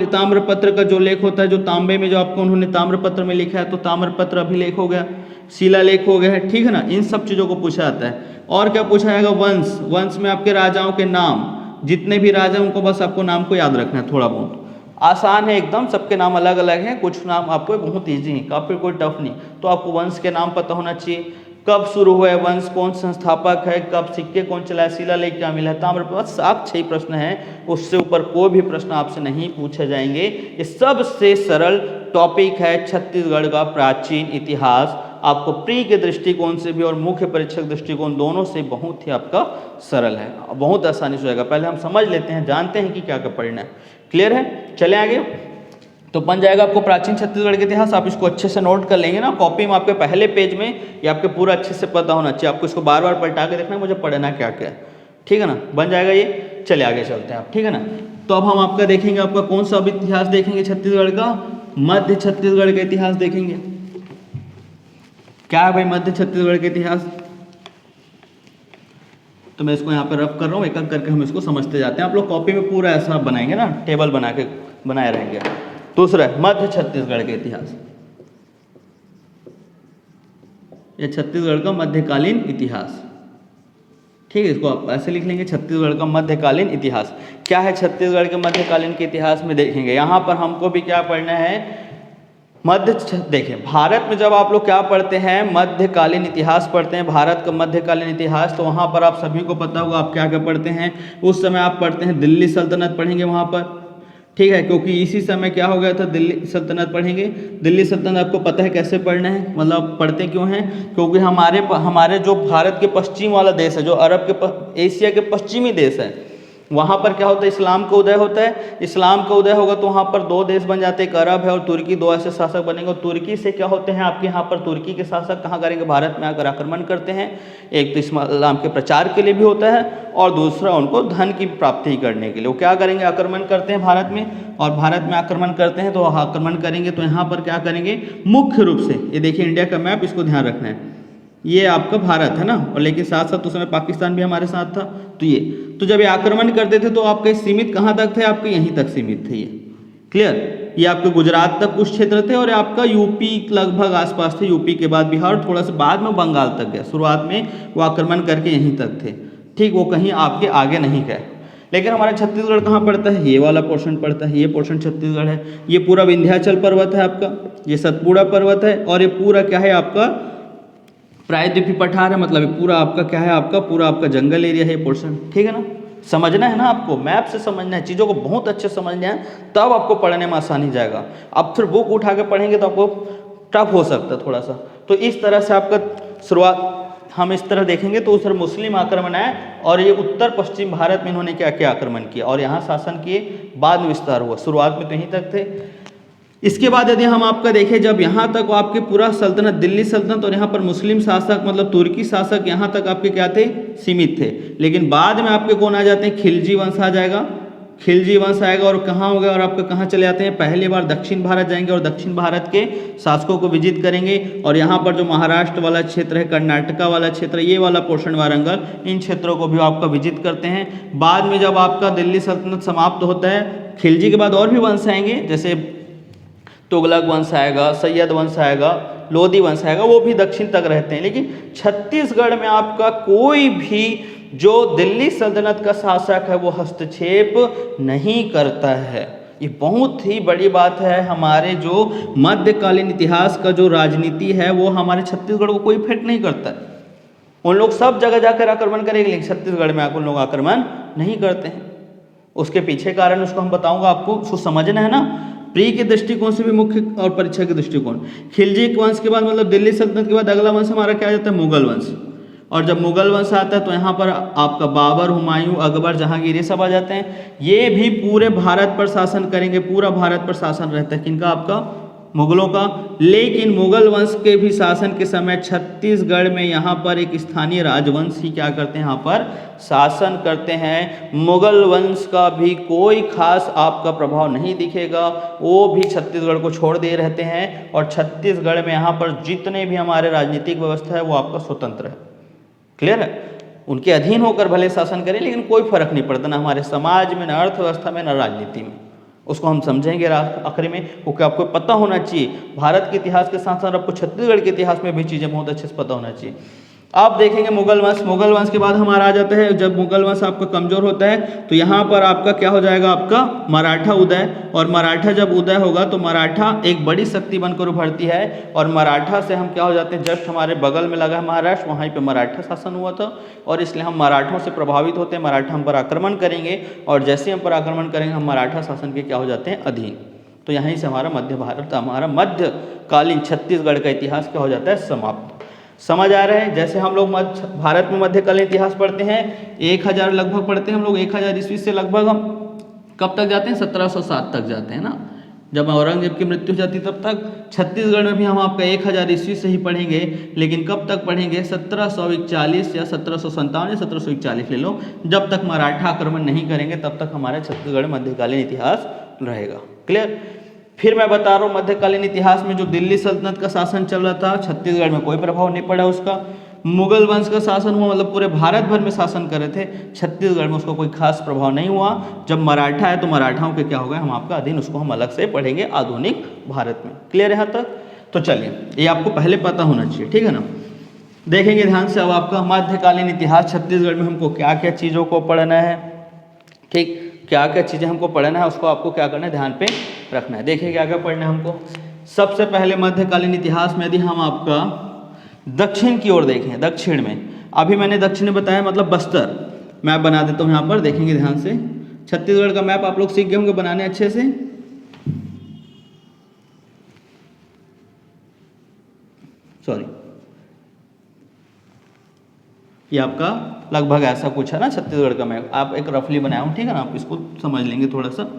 ताम्रपत्र का जो लेख होता है, जो तांबे में जो आपको उन्होंने ताम्रपत्र में लिखा है तो ताम्रपत्र अभिलेख हो गया, शिलालेख हो गया है। ठीक है ना, इन सब चीज़ों को पूछा जाता है। और क्या पूछा जाएगा वंश में आपके राजाओं के नाम, जितने भी राजा उनको बस आपको नाम को याद रखना है, थोड़ा बहुत आसान है एकदम, सबके नाम अलग अलग हैं, कुछ नाम आपको बहुत ईजी है, काफ़ी कोई टफ नहीं। तो आपको वंश के नाम पता होना चाहिए, कब शुरू हुआ है वंश, कौन संस्थापक है, कब सिक्के कौन चलाया, शिलालेख क्या मिला है, ताम्रपत्र, सात 6 प्रश्न हैं, उससे ऊपर कोई भी प्रश्न आपसे नहीं पूछे जाएंगे। ये सबसे सरल टॉपिक है छत्तीसगढ़ का प्राचीन इतिहास। आपको प्री के दृष्टिकोण से भी और मुख्य परीक्षक दृष्टिकोण दोनों से बहुत ही आपका सरल है, बहुत आसानी से होगा। पहले हम समझ लेते हैं, जानते हैं कि क्या क्या पढ़ना है। क्लियर है, चले आगे। तो बन जाएगा आपको प्राचीन छत्तीसगढ़ का इतिहास। आप इसको अच्छे से नोट कर लेंगे ना, कॉपी में आपके पहले पेज में ये आपके पूरा अच्छे से पता होना चाहिए। आपको इसको बार बार पलटा के देखना है मुझे पढ़ना क्या क्या है, ठीक है ना। बन जाएगा ये, चले आगे चलते हैं आप, ठीक है ना। तो अब हम आपका देखेंगे, आपका कौन सा अब इतिहास देखेंगे छत्तीसगढ़ का, मध्य छत्तीसगढ़ का इतिहास देखेंगे। क्या है भाई मध्य छत्तीसगढ़ का इतिहास, तो मैं इसको यहाँ पर रफ कर रहा हूँ, एक एक करके हम इसको समझते जाते हैं। आप लोग कॉपी में पूरा ऐसा बनाएंगे ना, टेबल बना के बनाए रहेंगे। दूसरा है मध्य छत्तीसगढ़ का इतिहास, ये छत्तीसगढ़ का मध्यकालीन इतिहास, ठीक है। इसको आप ऐसे लिख लेंगे, छत्तीसगढ़ का मध्यकालीन इतिहास। क्या है छत्तीसगढ़ के मध्यकालीन के इतिहास में देखेंगे। यहाँ पर हमको भी क्या पढ़ना है, देखिए भारत में जब आप लोग क्या पढ़ते हैं, मध्यकालीन इतिहास पढ़ते हैं, भारत का मध्यकालीन इतिहास, तो वहाँ पर आप सभी को पता होगा आप क्या क्या पढ़ते हैं। उस समय आप पढ़ते हैं दिल्ली सल्तनत पढ़ेंगे वहाँ पर, ठीक है, क्योंकि इसी समय क्या हो गया था, दिल्ली सल्तनत पढ़ेंगे। दिल्ली सल्तनत आपको पता है कैसे पढ़ना है, मतलब पढ़ते क्यों हैं, क्योंकि हमारे जो भारत के पश्चिम वाला देश है, जो अरब के एशिया के पश्चिमी देश है, वहाँ पर क्या होता है, इस्लाम का उदय होता है। इस्लाम का उदय होगा तो वहाँ पर 2 देश बन जाते हैं, एक अरब है और तुर्की, 2 ऐसे शासक बनेंगे। और तुर्की से क्या होते हैं आपके यहाँ पर, तुर्की के शासक कहाँ करेंगे, भारत में आकर आक्रमण करते हैं। एक तो इस्लाम के प्रचार के लिए भी होता है और दूसरा उनको धन की प्राप्ति करने के लिए वो क्या करेंगे, आक्रमण करते हैं भारत में। और भारत में आक्रमण करते हैं तो आक्रमण करेंगे तो यहाँ पर क्या करेंगे, मुख्य रूप से ये देखिए इंडिया का मैप, इसको ध्यान रखना है, ये आपका भारत है ना, और लेकिन साथ साथ उस समय पाकिस्तान भी हमारे साथ था। तो जब ये आक्रमण करते थे तो आपके सीमित कहाँ तक थे, आपके यहीं तक सीमित थे ये। क्लियर, ये आपके गुजरात तक कुछ क्षेत्र थे और आपका यूपी लगभग आसपास थे, यूपी के बाद बिहार, थोड़ा सा बाद में बंगाल तक गया। शुरुआत में वो आक्रमण करके यहीं तक थे, ठीक, वो कहीं आपके आगे नहीं गए। लेकिन हमारा छत्तीसगढ़ कहाँ पड़ता है, ये वाला पोर्शन पड़ता है, ये पोर्शन छत्तीसगढ़ है। ये पूरा विंध्याचल पर्वत है आपका, ये सतपुड़ा पर्वत है, और ये पूरा क्या है आपका प्रायद्वीपीय पठार है, मतलब पूरा आपका क्या है, आपका पूरा आपका जंगल एरिया है ये पोर्शन, ठीक है ना। समझना है ना, आपको मैप से समझना है, चीज़ों को बहुत अच्छे समझना है, तब आपको पढ़ने में आसानी जाएगा। अब फिर बुक उठा के पढ़ेंगे तो आपको टफ हो सकता है थोड़ा सा। तो इस तरह से आपका शुरुआत हम इस तरह देखेंगे तो उस तरह मुस्लिम आक्रमण आए और ये उत्तर पश्चिम भारत में इन्होंने क्या क्या आक्रमण किया और यहाँ शासन किए, बाद में विस्तार हुआ, शुरुआत में तो यहीं तक थे। इसके बाद यदि हम आपका देखें, जब यहाँ तक आपके पूरा सल्तनत, दिल्ली सल्तनत और यहाँ पर मुस्लिम शासक मतलब तुर्की शासक यहाँ तक आपके क्या थे, सीमित थे। लेकिन बाद में आपके कौन आ जाते हैं, खिलजी वंश आ जाएगा, खिलजी वंश आएगा और कहाँ हो गया और आपका कहाँ चले जाते हैं, पहली बार दक्षिण भारत जाएंगे और दक्षिण भारत के शासकों को विजिट करेंगे और यहाँ पर जो महाराष्ट्र वाला क्षेत्र है, कर्नाटका वाला क्षेत्र, ये वाला पोर्शन वारंगल, इन क्षेत्रों को भी आपका विजिट करते हैं। बाद में जब आपका दिल्ली सल्तनत समाप्त होता है, खिलजी के बाद और भी वंश आएंगे, जैसे तुगलक वंश आएगा, सैयद वंश आएगा, लोधी वंश आएगा, वो भी दक्षिण तक रहते हैं। लेकिन छत्तीसगढ़ में आपका कोई भी जो दिल्ली सल्तनत का शासक है वो हस्तक्षेप नहीं करता है। ये बहुत ही बड़ी बात है। हमारे जो मध्यकालीन इतिहास का जो राजनीति है वो हमारे छत्तीसगढ़ को कोई इफेक्ट नहीं करता है। उन लोग सब जगह जाकर आक्रमण करेंगे, लेकिन छत्तीसगढ़ में आकर उन लोग आक्रमण नहीं करते हैं। उसके पीछे कारण उसको हम बताऊंगा, आपको उसको समझना है ना, प्री के दृष्टिकोण से भी मुख्य और परीक्षा के दृष्टिकोण। खिलजी वंश के बाद मतलब दिल्ली सल्तनत के बाद अगला वंश हमारा क्या आ जाता है, मुगल वंश। और जब मुगल वंश आता है तो यहाँ पर आपका बाबर, हुमायूं, अकबर, जहांगीर ये सब आ जाते हैं। ये भी पूरे भारत पर शासन करेंगे, पूरा भारत पर शासन रहता है, किनका, आपका मुगलों का। लेकिन मुगल वंश के भी शासन के समय छत्तीसगढ़ में यहाँ पर एक स्थानीय राजवंश ही क्या करते हैं, यहाँ पर शासन करते हैं। मुगल वंश का भी कोई खास आपका प्रभाव नहीं दिखेगा, वो भी छत्तीसगढ़ को छोड़ दे रहते हैं। और छत्तीसगढ़ में यहाँ पर जितने भी हमारे राजनीतिक व्यवस्था है वो आपका स्वतंत्र है। क्लियर है, उनके अधीन होकर भले शासन करें, लेकिन कोई फर्क नहीं पड़ता, ना हमारे समाज में, ना अर्थव्यवस्था में, ना राजनीति में। उसको हम समझेंगे आखिरी में, क्योंकि आपको पता होना चाहिए भारत के इतिहास के साथ साथ आपको छत्तीसगढ़ के इतिहास में भी चीज़ें बहुत अच्छे से पता होना चाहिए। आप देखेंगे मुगल वंश, मुगल वंश के बाद हमारा आ जाता है, जब मुगल वंश आपका कमजोर होता है तो यहाँ पर आपका क्या हो जाएगा, आपका मराठा उदय। और मराठा जब उदय होगा तो मराठा एक बड़ी शक्ति बनकर उभरती है और मराठा से हम क्या हो जाते हैं, जस्ट हमारे बगल में लगा है महाराष्ट्र, वहीं पे मराठा शासन हुआ था और इसलिए हम मराठों से प्रभावित होते हैं। मराठा हम पर आक्रमण करेंगे और जैसे हम पर आक्रमण करेंगे हम मराठा शासन के क्या हो जाते हैं, अधीन। तो यहीं से हमारा मध्य भारत, हमारा मध्यकालीन छत्तीसगढ़ का इतिहास क्या हो जाता है, समाप्त। समझ आ रहा है। जैसे हम लोग भारत में मध्यकालीन इतिहास पढ़ते हैं, 1000 लगभग पढ़ते हैं हम लोग, 1000 ईस्वी से लगभग हम कब तक जाते हैं, 1707 तक जाते हैं ना, जब औरंगजेब की मृत्यु हो जाती तब तक। छत्तीसगढ़ में भी हम आपका 1000 ईस्वी से ही पढ़ेंगे, लेकिन कब तक पढ़ेंगे, 1741 या 1757 या 1741 ले लो। जब तक मराठा आक्रमण नहीं करेंगे तब तक हमारा छत्तीसगढ़ मध्यकालीन इतिहास रहेगा। क्लियर। फिर मैं बता रहा हूँ मध्यकालीन इतिहास में जो दिल्ली सल्तनत का शासन चल रहा था, छत्तीसगढ़ में कोई प्रभाव नहीं पड़ा उसका। मुगल वंश का शासन हुआ, मतलब पूरे भारत भर में शासन कर रहे थे, छत्तीसगढ़ में उसका कोई खास प्रभाव नहीं हुआ। जब मराठा है तो मराठाओं के क्या हो गए, हम आपका अधीन, उसको हम अलग से पढ़ेंगे आधुनिक भारत में। क्लियर है यहाँ तक। तो चलिए, ये आपको पहले पता होना चाहिए, ठीक है ना। देखेंगे ध्यान से अब आपका मध्यकालीन इतिहास छत्तीसगढ़ में हमको क्या क्या चीज़ों को पढ़ना है, ठीक, क्या क्या चीज़ें हमको पढ़ना है, उसको आपको क्या करना है, ध्यान पे रखना है। देखिए क्या क्या पढ़ना है हमको। सबसे पहले मध्यकालीन इतिहास में यदि हम आपका दक्षिण की ओर देखें, दक्षिण में, अभी मैंने दक्षिण में बताया मतलब बस्तर, मैप बना देता हूँ यहाँ पर, देखेंगे ध्यान से। छत्तीसगढ़ का मैप आप लोग सीख गए होंगे बनाने अच्छे से। सॉरी, ये आपका लगभग ऐसा कुछ है ना छत्तीसगढ़ का मैप, आप एक रफली बनाया हूँ, ठीक है ना, आप इसको समझ लेंगे थोड़ा सा।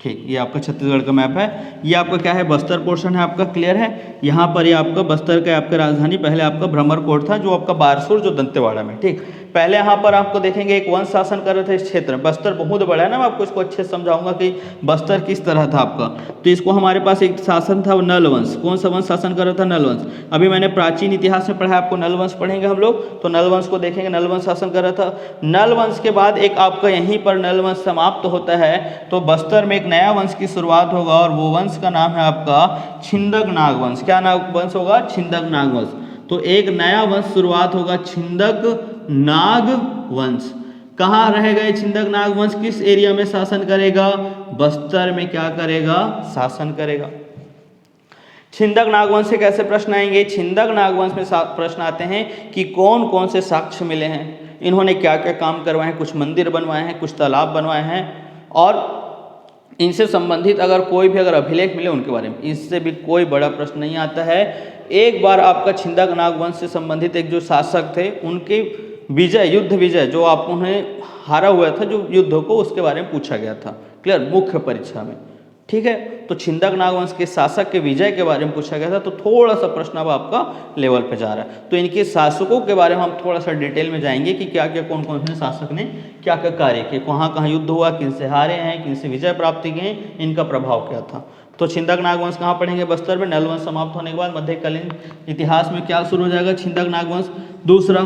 ठीक, ये आपका छत्तीसगढ़ का मैप है। ये आपका क्या है, बस्तर पोर्शन है आपका। क्लियर है। यहाँ पर ये आपका बस्तर का आपका राजधानी पहले आपका भ्रमरकोट था, जो आपका बारसूर, जो दंतेवाड़ा में, ठीक। पहले यहाँ पर आपको देखेंगे एक वंश शासन कर रहे थे इस क्षेत्र में। बस्तर बहुत बड़ा है ना, मैं आपको इसको अच्छे से समझाऊंगा कि बस्तर किस तरह था आपका। तो इसको हमारे पास एक शासन था नल वंश। कौन सा वंश शासन कर रहा था, नल वंश। अभी मैंने प्राचीन इतिहास में पढ़ा, आपको नल वंश पढ़ेंगे हम लोग, तो नल वंश को देखेंगे, नल वंश शासन कर रहा था। नल वंश के बाद एक आपका यहीं पर नल वंश समाप्त होता है, तो बस्तर में एक नया वंश की शुरुआत होगा और वो वंश का नाम है आपका छिंदक नाग वंश। क्या नाग वंश होगा, छिंदक नाग वंश। तो एक नया वंश शुरुआत होगा, छिंदक नाग वंश। कहाँ रहेगा ये छिंदक नाग वंश, किस एरिया में शासन करेगा, बस्तर में क्या करेगा, शासन करेगा। छिंदक नागवंश से कैसे प्रश्न आएंगे, छिंदक नागवंश में प्रश्न आते हैं कि कौन कौन से साक्ष्य मिले हैं, इन्होंने क्या क्या काम करवाए हैं, कुछ मंदिर बनवाए हैं, कुछ तालाब बनवाए हैं, और इनसे संबंधित अगर कोई भी अगर अभिलेख मिले उनके बारे में, इससे भी कोई बड़ा प्रश्न नहीं आता है। एक बार आपका छिंदक नाग वंश से संबंधित एक जो शासक थे उनकी विजय, युद्ध विजय, जो आप उन्हें हारा हुआ था जो युद्ध को, उसके बारे में पूछा गया था, क्लियर, मुख्य परीक्षा में, ठीक है। तो छिंदक नागवंश के शासक के विजय के बारे में पूछा गया था, तो थोड़ा सा प्रश्न अब आपका लेवल पे जा रहा है। तो इनके शासकों के बारे में हम थोड़ा सा डिटेल में जाएंगे कि क्या क्या, कौन कौन से शासक ने क्या क्या कार्य किए, कहाँ कहाँ युद्ध हुआ, किन से हारे हैं, किन से विजय प्राप्ति किए, इनका प्रभाव क्या था। तो छिंदक नागवंश कहाँ पढ़ेंगे, बस्तर में। नल वंश समाप्त होने के बाद मध्यकालीन इतिहास में क्या शुरू हो जाएगा, छिंदक नागवंश। दूसरा,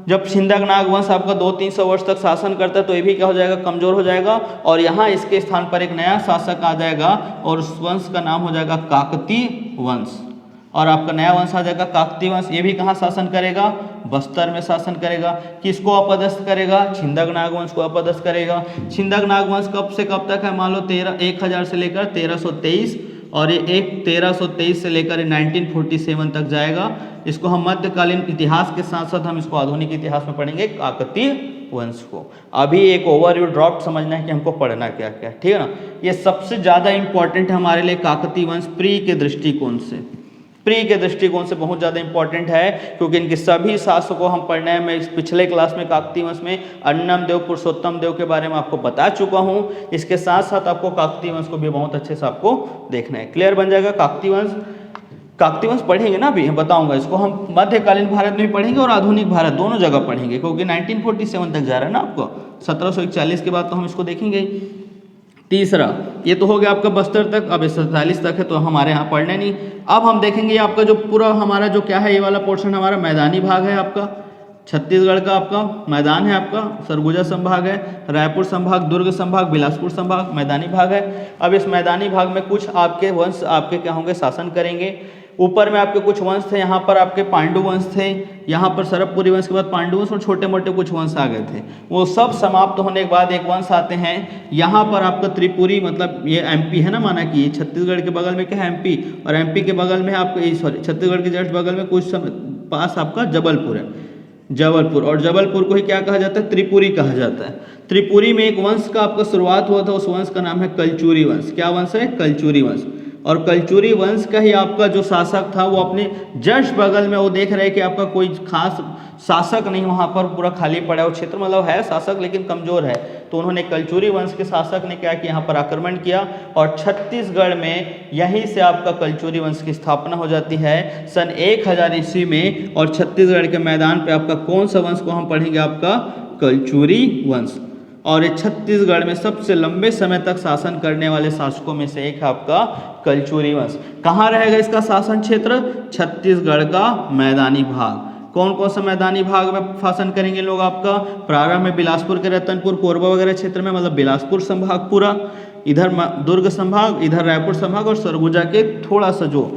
जब छिंदक नागवंश आपका 200-300 वर्ष तक शासन करता है तो ये भी क्या हो जाएगा, कमजोर हो जाएगा, और यहाँ इसके स्थान पर एक नया शासक आ जाएगा और उस वंश का नाम हो जाएगा काकतीय वंश, और आपका नया वंश आ जाएगा काकतीय वंश। ये भी कहाँ शासन करेगा, बस्तर में शासन करेगा। किसको अपदस्थ करेगा, छिंदक नागवंश को अपदस्थ करेगा। छिंदक नागवंश कब से कब तक है, मान लो 1000 से लेकर 1323, और ये 1323 से लेकर 1947 तक जाएगा। इसको हम मध्यकालीन इतिहास के साथ साथ हम इसको आधुनिक इतिहास में पढ़ेंगे, काकतीय वंश को। अभी एक ओवरव्यू ड्रॉप समझना है कि हमको पढ़ना क्या क्या, ठीक है ना। ये सबसे ज़्यादा इंपॉर्टेंट है हमारे लिए काकतीय वंश, प्री के दृष्टिकोण से, प्री के दृष्टिकोण से बहुत ज़्यादा इंपॉर्टेंट है, क्योंकि इनके सभी शासकों को हम पढ़ने हैं। मैं इस पिछले क्लास में काकतीय वंश में अन्नम देव, पुरुषोत्तम देव के बारे में आपको बता चुका हूँ। इसके साथ साथ आपको काकतीय वंश को भी बहुत अच्छे से आपको देखना है, क्लियर बन जाएगा। काकतीय वंश, काकतीय वंश पढ़ेंगे ना, अभी बताऊंगा इसको। हम मध्यकालीन भारत में भी पढ़ेंगे और आधुनिक भारत दोनों जगह पढ़ेंगे, क्योंकि 1947 तक जा रहा है ना आपको, 1741 के बाद तो हम इसको देखेंगे। तीसरा, ये तो हो गया आपका बस्तर तक, अब 47 तक है तो हमारे यहाँ पढ़ने नहीं। अब हम देखेंगे आपका जो पूरा हमारा जो क्या है, ये वाला पोर्शन हमारा मैदानी भाग है आपका, छत्तीसगढ़ का आपका मैदान है, आपका सरगुजा संभाग है, रायपुर संभाग, दुर्ग संभाग, बिलासपुर संभाग मैदानी भाग है। अब इस मैदानी भाग में कुछ आपके वंश आपके क्या होंगे, शासन करेंगे। ऊपर में आपके कुछ वंश थे, यहाँ पर आपके पांडु वंश थे, यहाँ पर सरबपुरी वंश के बाद पांडु वंश और छोटे मोटे कुछ वंश आ गए थे। वो सब समाप्त होने के बाद एक वंश आते हैं, यहाँ पर आपका त्रिपुरी, मतलब ये एमपी है ना, माना कि छत्तीसगढ़ के बगल में क्या है, एमपी, और एमपी के बगल में आपको सॉरी छत्तीसगढ़ के जस्ट बगल में कुछ पास आपका जबलपुर है, जबलपुर, और जबलपुर को ही क्या कहा जाता है, त्रिपुरी कहा जाता है। त्रिपुरी में एक वंश का आपका शुरुआत हुआ था, उस वंश का नाम है कलचुरी वंश। क्या वंश है, कलचुरी वंश। और कलचुरी वंश का ही आपका जो शासक था वो अपने जस्ट बगल में, वो देख रहे हैं कि आपका कोई खास शासक नहीं, वहाँ पर पूरा खाली पड़ा है वो क्षेत्र, मतलब है शासक लेकिन कमजोर है, तो उन्होंने कलचुरी वंश के शासक ने क्या किया, यहाँ पर आक्रमण किया, और छत्तीसगढ़ में यहीं से आपका कलचुरी वंश की स्थापना हो जाती है सन 1000 ईस्वी में। और छत्तीसगढ़ के मैदान पे आपका कौन सा वंश को हम पढ़ेंगे, आपका कलचुरी वंश। और ये छत्तीसगढ़ में सबसे लंबे समय तक शासन करने वाले शासकों में से एक है आपका कलचुरी वंश। कहाँ रहेगा इसका शासन क्षेत्र, छत्तीसगढ़ का मैदानी भाग। कौन कौन सा मैदानी भाग में शासन करेंगे लोग, आपका प्रारंभ में बिलासपुर के रतनपुर, कोरबा वगैरह क्षेत्र में, मतलब बिलासपुर संभाग पूरा, इधर दुर्ग संभाग, इधर रायपुर संभाग, और सरगुजा के थोड़ा सा जो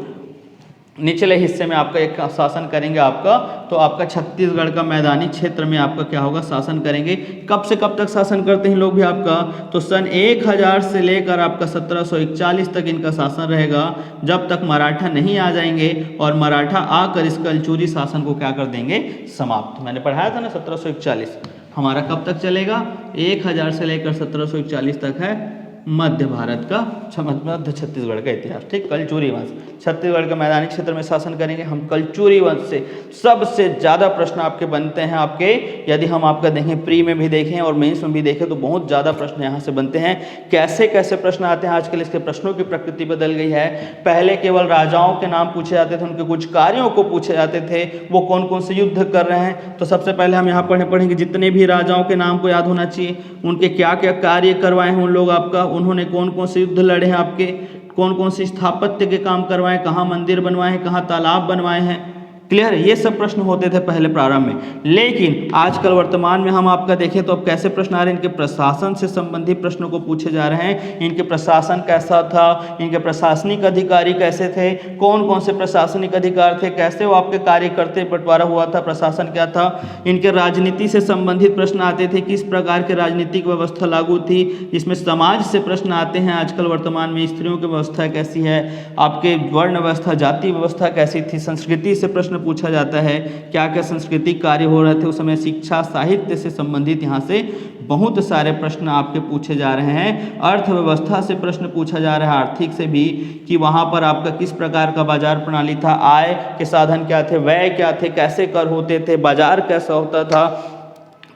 निचले हिस्से में आपका एक शासन करेंगे आपका, तो आपका छत्तीसगढ़ का मैदानी क्षेत्र में आपका क्या होगा, शासन करेंगे। कब से कब तक शासन करते हैं लोग भी आपका, तो सन 1000 से लेकर आपका 1741 तक इनका शासन रहेगा, जब तक मराठा नहीं आ जाएंगे, और मराठा आकर इस कलचुरी शासन को क्या कर देंगे, समाप्त। मैंने पढ़ाया था ना 1741, हमारा कब तक चलेगा, 1000 से लेकर 1741 तक है मध्य भारत का, मध्य छत्तीसगढ़ का इतिहास, ठीक। कलचुरी वंश छत्तीसगढ़ के मैदानी क्षेत्र में शासन करेंगे हम। कलचुरी वंश से सबसे ज़्यादा प्रश्न आपके बनते हैं आपके, यदि हम आपका देखें प्री में भी देखें और मेंस में भी देखें तो बहुत ज़्यादा प्रश्न यहाँ से बनते हैं। कैसे कैसे प्रश्न आते हैं आजकल, इसके प्रश्नों की प्रकृति बदल गई है। पहले केवल राजाओं के नाम पूछे जाते थे, उनके कुछ कार्यों को पूछे जाते थे, वो कौन कौन से युद्ध कर रहे हैं। तो सबसे पहले हम यहाँ पढ़ेंगे जितने भी राजाओं के नाम को याद होना चाहिए, उनके क्या क्या कार्य करवाए हैं उन लोग आपका, उन्होंने कौन कौन से युद्ध लड़े हैं आपके, कौन कौन से स्थापत्य के काम करवाए, कहाँ मंदिर बनवाए हैं, कहाँ तालाब बनवाए हैं, क्लियर है। ये सब प्रश्न होते थे पहले प्रारंभ में, लेकिन आजकल वर्तमान में हम आपका देखें तो अब कैसे प्रश्न आ रहे हैं, इनके प्रशासन से संबंधित प्रश्नों को पूछे जा रहे हैं। इनके प्रशासन कैसा था, इनके प्रशासनिक अधिकारी कैसे थे, कौन कौन से प्रशासनिक अधिकार थे, कैसे वो आपके कार्य करते, बंटवारा हुआ था, प्रशासन क्या था। इनके राजनीति से संबंधित प्रश्न आते थे, किस प्रकार की राजनीतिक व्यवस्था लागू थी। इसमें समाज से प्रश्न आते हैं, आजकल वर्तमान में स्त्रियों की व्यवस्था कैसी है, आपके वर्ण व्यवस्था, जाति व्यवस्था कैसी थी। संस्कृति से प्रश्न पूछा जाता है, क्या क्या सांस्कृतिक कार्य हो रहे थे उस समय, शिक्षा साहित्य से संबंधित यहाँ से बहुत सारे प्रश्न आपके पूछे जा रहे हैं। अर्थव्यवस्था से प्रश्न पूछा जा रहा है, आर्थिक से भी, कि वहाँ पर आपका किस प्रकार का बाजार प्रणाली था, आय के साधन क्या थे, व्यय क्या थे, कैसे कर होते थे, बाजार कैसा होता था,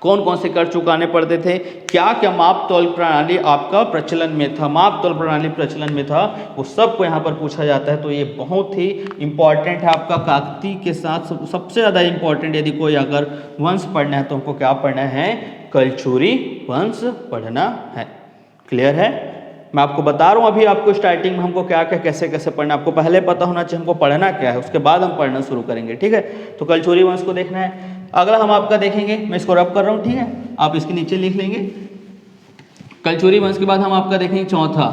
कौन कौन से कर चुकाने पड़ते थे, क्या क्या माप तौल प्रणाली आपका प्रचलन में था, माप तौल प्रणाली प्रचलन में था, वो सबको यहाँ पर पूछा जाता है। तो ये बहुत ही इंपॉर्टेंट है आपका काकतीय के साथ सबसे ज़्यादा इंपॉर्टेंट। यदि कोई अगर वंश पढ़ना है तो हमको क्या पढ़ना है, कलचुरी वंश पढ़ना है। क्लियर है? मैं आपको बता रहा हूँ अभी आपको स्टार्टिंग में हमको क्या क्या कैसे कैसे पढ़ना है, आपको पहले पता होना चाहिए हमको पढ़ना क्या है, उसके बाद हम पढ़ना शुरू करेंगे। ठीक है, तो कलचुरी वंश को देखना है। अगला हम आपका देखेंगे, मैं इसको रब कर रहा हूँ, ठीक है, आप इसके नीचे लिख लेंगे। कलचुरी वंश के बाद हम आपका देखेंगे चौथा,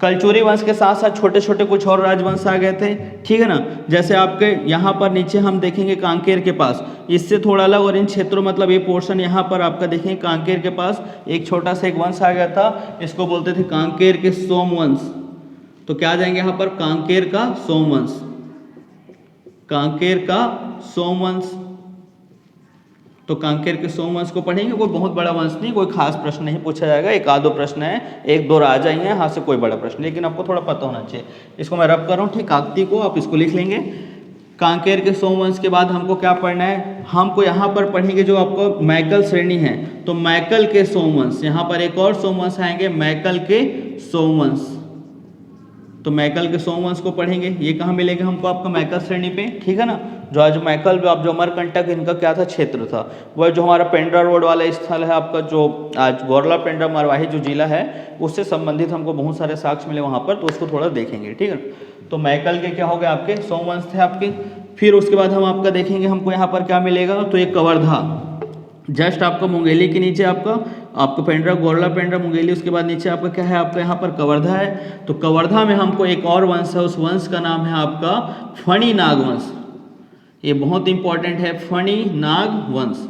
कलचुरी वंश के साथ साथ छोटे छोटे कुछ और राजवंश आ गए थे। ठीक है ना, जैसे आपके यहाँ पर नीचे हम देखेंगे कांकेर के पास, इससे थोड़ा अलग और इन क्षेत्रों मतलब ये पोर्शन यहाँ पर आपका देखेंगे कांकेर के पास एक छोटा सा एक वंश आ गया था, इसको बोलते थे कांकेर के सोमवंश। तो क्या आ जाएंगे यहाँ पर, कांकेर का सोमवंश, कांकेर का सोमवंश। तो कांकेर के सोमवंश को पढ़ेंगे, कोई बहुत बड़ा वंश नहीं, कोई खास प्रश्न नहीं पूछा जाएगा, एक आधो प्रश्न है, एक दो आ जाएंगे यहाँ से, कोई बड़ा प्रश्न, लेकिन आपको थोड़ा पता होना चाहिए। इसको मैं रब कर रहा हूँ, ठीक, काकतीय को आप इसको लिख लेंगे। कांकेर के सोमवंश के बाद हमको क्या पढ़ना है, हमको यहाँ पर पढ़ेंगे जो आपको मैकल श्रेणी है, तो मैकल के सोमवंश, यहाँ पर एक और सोमवंश आएंगे मैकल के सोमवंश। तो मैकल के सोमवंश को पढ़ेंगे, ये कहाँ मिलेगा हमको, आपका मैकल श्रेणी पे। ठीक है ना, जो आज मैकल आप जो अमरकंटक इनका क्या था, क्षेत्र था, वह जो हमारा पेंड्रा रोड वाला स्थल है आपका, जो आज गौरला पेंड्रा मरवाही जो जिला है उससे संबंधित हमको बहुत सारे साक्ष्य मिले वहाँ पर, तो उसको थोड़ा देखेंगे। ठीक है, तो मैकल के क्या हो गए, आपके सोमवंश थे आपके। फिर उसके बाद हम आपका देखेंगे हमको यहाँ पर क्या मिलेगा, तो ये कवर्धा, जस्ट आपका मुंगेली के नीचे आपका पेंड्रा, गौरला पेंड्रा, मुंगेली, उसके बाद नीचे आपका क्या है, आपका यहाँ पर कवर्धा है। तो कवर्धा में हमको एक और वंश है, उस वंश का नाम है आपका फणी नाग वंश। ये बहुत इंपॉर्टेंट है, फणी नाग वंश,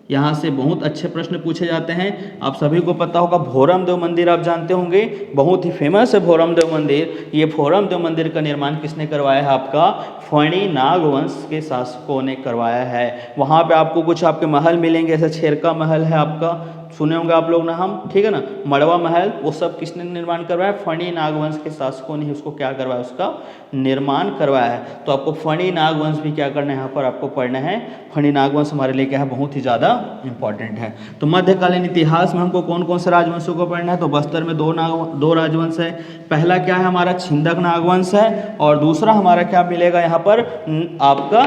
यहाँ से बहुत अच्छे प्रश्न पूछे जाते हैं। आप सभी को पता होगा भोरम देव मंदिर आप जानते होंगे, बहुत ही फेमस है भोरम देव मंदिर। ये भोरम देव मंदिर का निर्माण किसने करवाया है, आपका फणी नाग वंश के शासकों ने करवाया है। वहाँ पे आपको कुछ आपके महल मिलेंगे, जैसे छेरका महल है आपका, सुने होंगे आप लोग नाम, ठीक है ना, मड़वा महल, वो सब किसने निर्माण करवाया, फणी नागवंश के शासकों ने उसको क्या करवाया, उसका निर्माण करवाया है। तो आपको फणी नागवंश भी क्या करना है, यहाँ पर आपको पढ़ना है। फणी नागवंश हमारे लिए क्या है, बहुत ही ज़्यादा इंपॉर्टेंट है। तो मध्यकालीन इतिहास में हमको कौन कौन से राजवंशों को पढ़ना है, तो बस्तर में दो राजवंश है। पहला क्या है हमारा, छिंदक नागवंश है, और दूसरा हमारा क्या मिलेगा यहाँ पर, आपका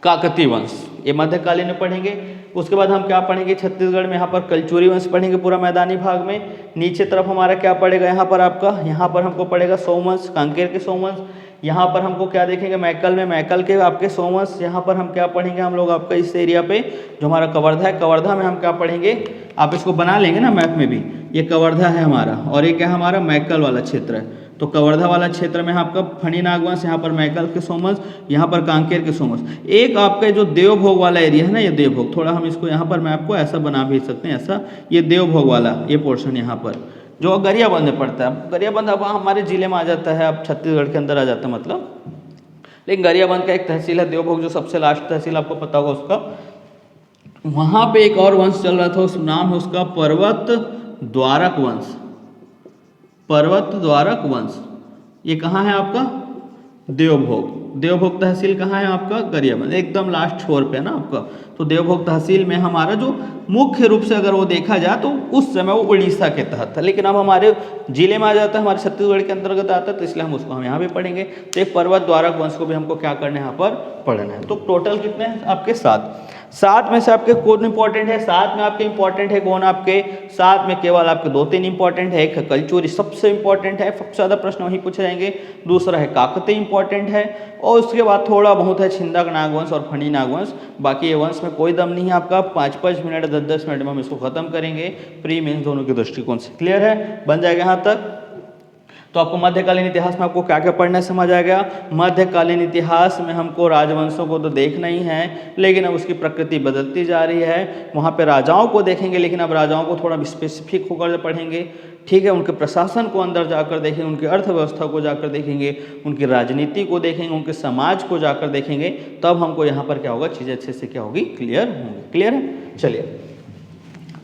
काकतीय वंश, ये मध्यकालीन में पढ़ेंगे। उसके बाद हम क्या पढ़ेंगे, छत्तीसगढ़ में यहाँ पर कलचुरी वंश पढ़ेंगे पूरा मैदानी भाग में। नीचे तरफ हमारा क्या पड़ेगा, यहाँ पर आपका, यहाँ पर हमको पड़ेगा सोमवंश, कांकेर के सोमवंश। यहाँ पर हमको क्या देखेंगे, मैकल में मैकल के आपके सोमवंश। यहाँ पर हम क्या पढ़ेंगे हम लोग, आपका इस एरिया पे जो हमारा कवर्धा है, कवर्धा में हम क्या पढ़ेंगे, आप इसको बना लेंगे ना मैप में भी, ये कवर्धा है हमारा, और ये क्या हमारा मैकल वाला क्षेत्र है। तो कवर्धा वाला क्षेत्र में आपका फणी नागवंश, यहाँ पर मैकल के सोमवंश, यहाँ पर कांकेर के सोमवंश। एक आपका जो देवभोग वाला एरिया है ना, ये देवभोग, थोड़ा हम इसको यहाँ पर मैं आपको ऐसा बना भी सकते हैं, ऐसा, ये देवभोग वाला ये पोर्शन यहाँ पर जो गरियाबंद में पड़ता है। गरियाबंद अब हमारे जिले में आ जाता है, अब छत्तीसगढ़ के अंदर आ जाता है मतलब, लेकिन गरियाबंद का एक तहसील है देवभोग, जो सबसे लास्ट तहसील आपको पता होगा उसका। वहाँ पे एक और वंश चल रहा था, उस नाम है उसका पर्वत द्वारक वंश, पर्वत द्वारक वंश। ये कहाँ है आपका, देवभोग। देवभोग तहसील कहाँ है आपका, गरियाबंद, एकदम लास्ट छोर पे है ना आपका। तो देवभोग तहसील में हमारा जो मुख्य रूप से अगर वो देखा जाए तो उस समय वो उड़ीसा के तहत था, लेकिन अब हमारे जिले में आ जाता है, हमारे छत्तीसगढ़ के अंतर्गत आता है, तो इसलिए हम उसको हम यहाँ भी पढ़ेंगे। तो एक पर्वत द्वारक वंश को भी हमको क्या करना है, यहाँ पर पढ़ना है। तो टोटल कितने हैं आपके, 7 में से आपके कौन इंपॉर्टेंट है, 7 में आपके इंपॉर्टेंट है कौन, आपके 7 में केवल आपके 2-3 इंपॉर्टेंट है। एक है कलचुरी, सबसे इंपॉर्टेंट है, सबसे ज़्यादा प्रश्न वहीं पूछे जाएंगे। दूसरा है काकतीय इंपॉर्टेंट है, और उसके बाद थोड़ा बहुत है छिंदक नागवंश और फणी नागवंश। बाकी ये वंश में कोई दम नहीं है आपका, 5-5 मिनट 10-10 मिनट में हम इसको खत्म करेंगे प्री मेंस दोनों के दृष्टिकोण से। क्लियर है, बन जाएगा यहाँ तक। तो आपको मध्यकालीन इतिहास में आपको क्या क्या पढ़ना समझ आ गया। मध्यकालीन इतिहास में हमको राजवंशों को तो देखना ही है, लेकिन अब उसकी प्रकृति बदलती जा रही है। वहाँ पे राजाओं को देखेंगे, लेकिन अब राजाओं को थोड़ा स्पेसिफिक होकर पढ़ेंगे, ठीक है। उनके प्रशासन को अंदर जाकर देखेंगे, उनकी अर्थव्यवस्था को जाकर देखेंगे, उनकी राजनीति को देखेंगे, उनके समाज को जाकर देखेंगे, तब हमको यहाँ पर क्या होगा, चीज़ें अच्छे से क्या होगी, क्लियर होंगी। क्लियर है, चलिए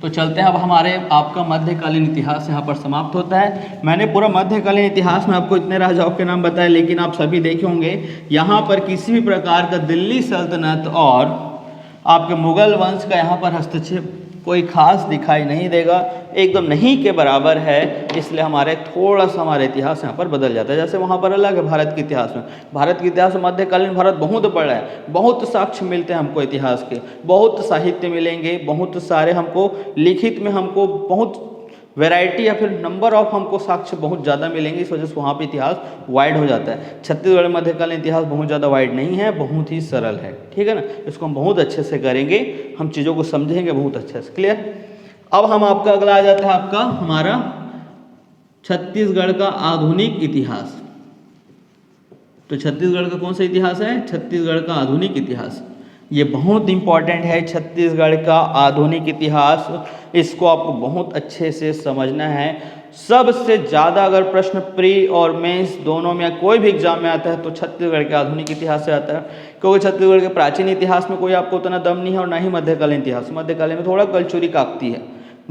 तो चलते हैं। अब हमारे आपका मध्यकालीन इतिहास यहाँ पर समाप्त होता है। मैंने पूरा मध्यकालीन इतिहास में आपको इतने राजाओं के नाम बताए, लेकिन आप सभी देखे होंगे यहाँ पर किसी भी प्रकार का दिल्ली सल्तनत और आपके मुगल वंश का यहाँ पर हस्तक्षेप कोई खास दिखाई नहीं देगा, एकदम नहीं के बराबर है। इसलिए हमारे थोड़ा सा हमारा इतिहास यहाँ पर बदल जाता है। जैसे वहाँ पर अलग है भारत के इतिहास में, भारत के इतिहास में मध्यकालीन भारत बहुत बड़ा है, बहुत साक्ष्य मिलते हैं हमको इतिहास के, बहुत साहित्य मिलेंगे, बहुत सारे हमको लिखित में हमको बहुत वैरायटी या फिर नंबर ऑफ हमको साक्ष्य बहुत ज़्यादा मिलेंगे। इस वजह से वहाँ पे इतिहास वाइड हो जाता है। छत्तीसगढ़ मध्यकालीन इतिहास बहुत ज़्यादा वाइड नहीं है, बहुत ही सरल है, ठीक है ना। इसको हम बहुत अच्छे से करेंगे, हम चीज़ों को समझेंगे बहुत अच्छे से। क्लियर। अब हम आपका अगला आ जाता है आपका हमारा छत्तीसगढ़ का आधुनिक इतिहास। तो छत्तीसगढ़ का कौन सा इतिहास है, छत्तीसगढ़ का आधुनिक इतिहास। ये बहुत इंपॉर्टेंट है, छत्तीसगढ़ का आधुनिक इतिहास। इसको आपको बहुत अच्छे से समझना है। सबसे ज़्यादा अगर प्रश्न प्री और मेंस दोनों में कोई भी एग्जाम में आता है तो छत्तीसगढ़ के आधुनिक इतिहास से आता है, क्योंकि छत्तीसगढ़ के प्राचीन इतिहास में कोई आपको उतना दम नहीं है, और ना ही मध्यकालीन इतिहास। मध्यकालीन में थोड़ा कलचुरी काकती है,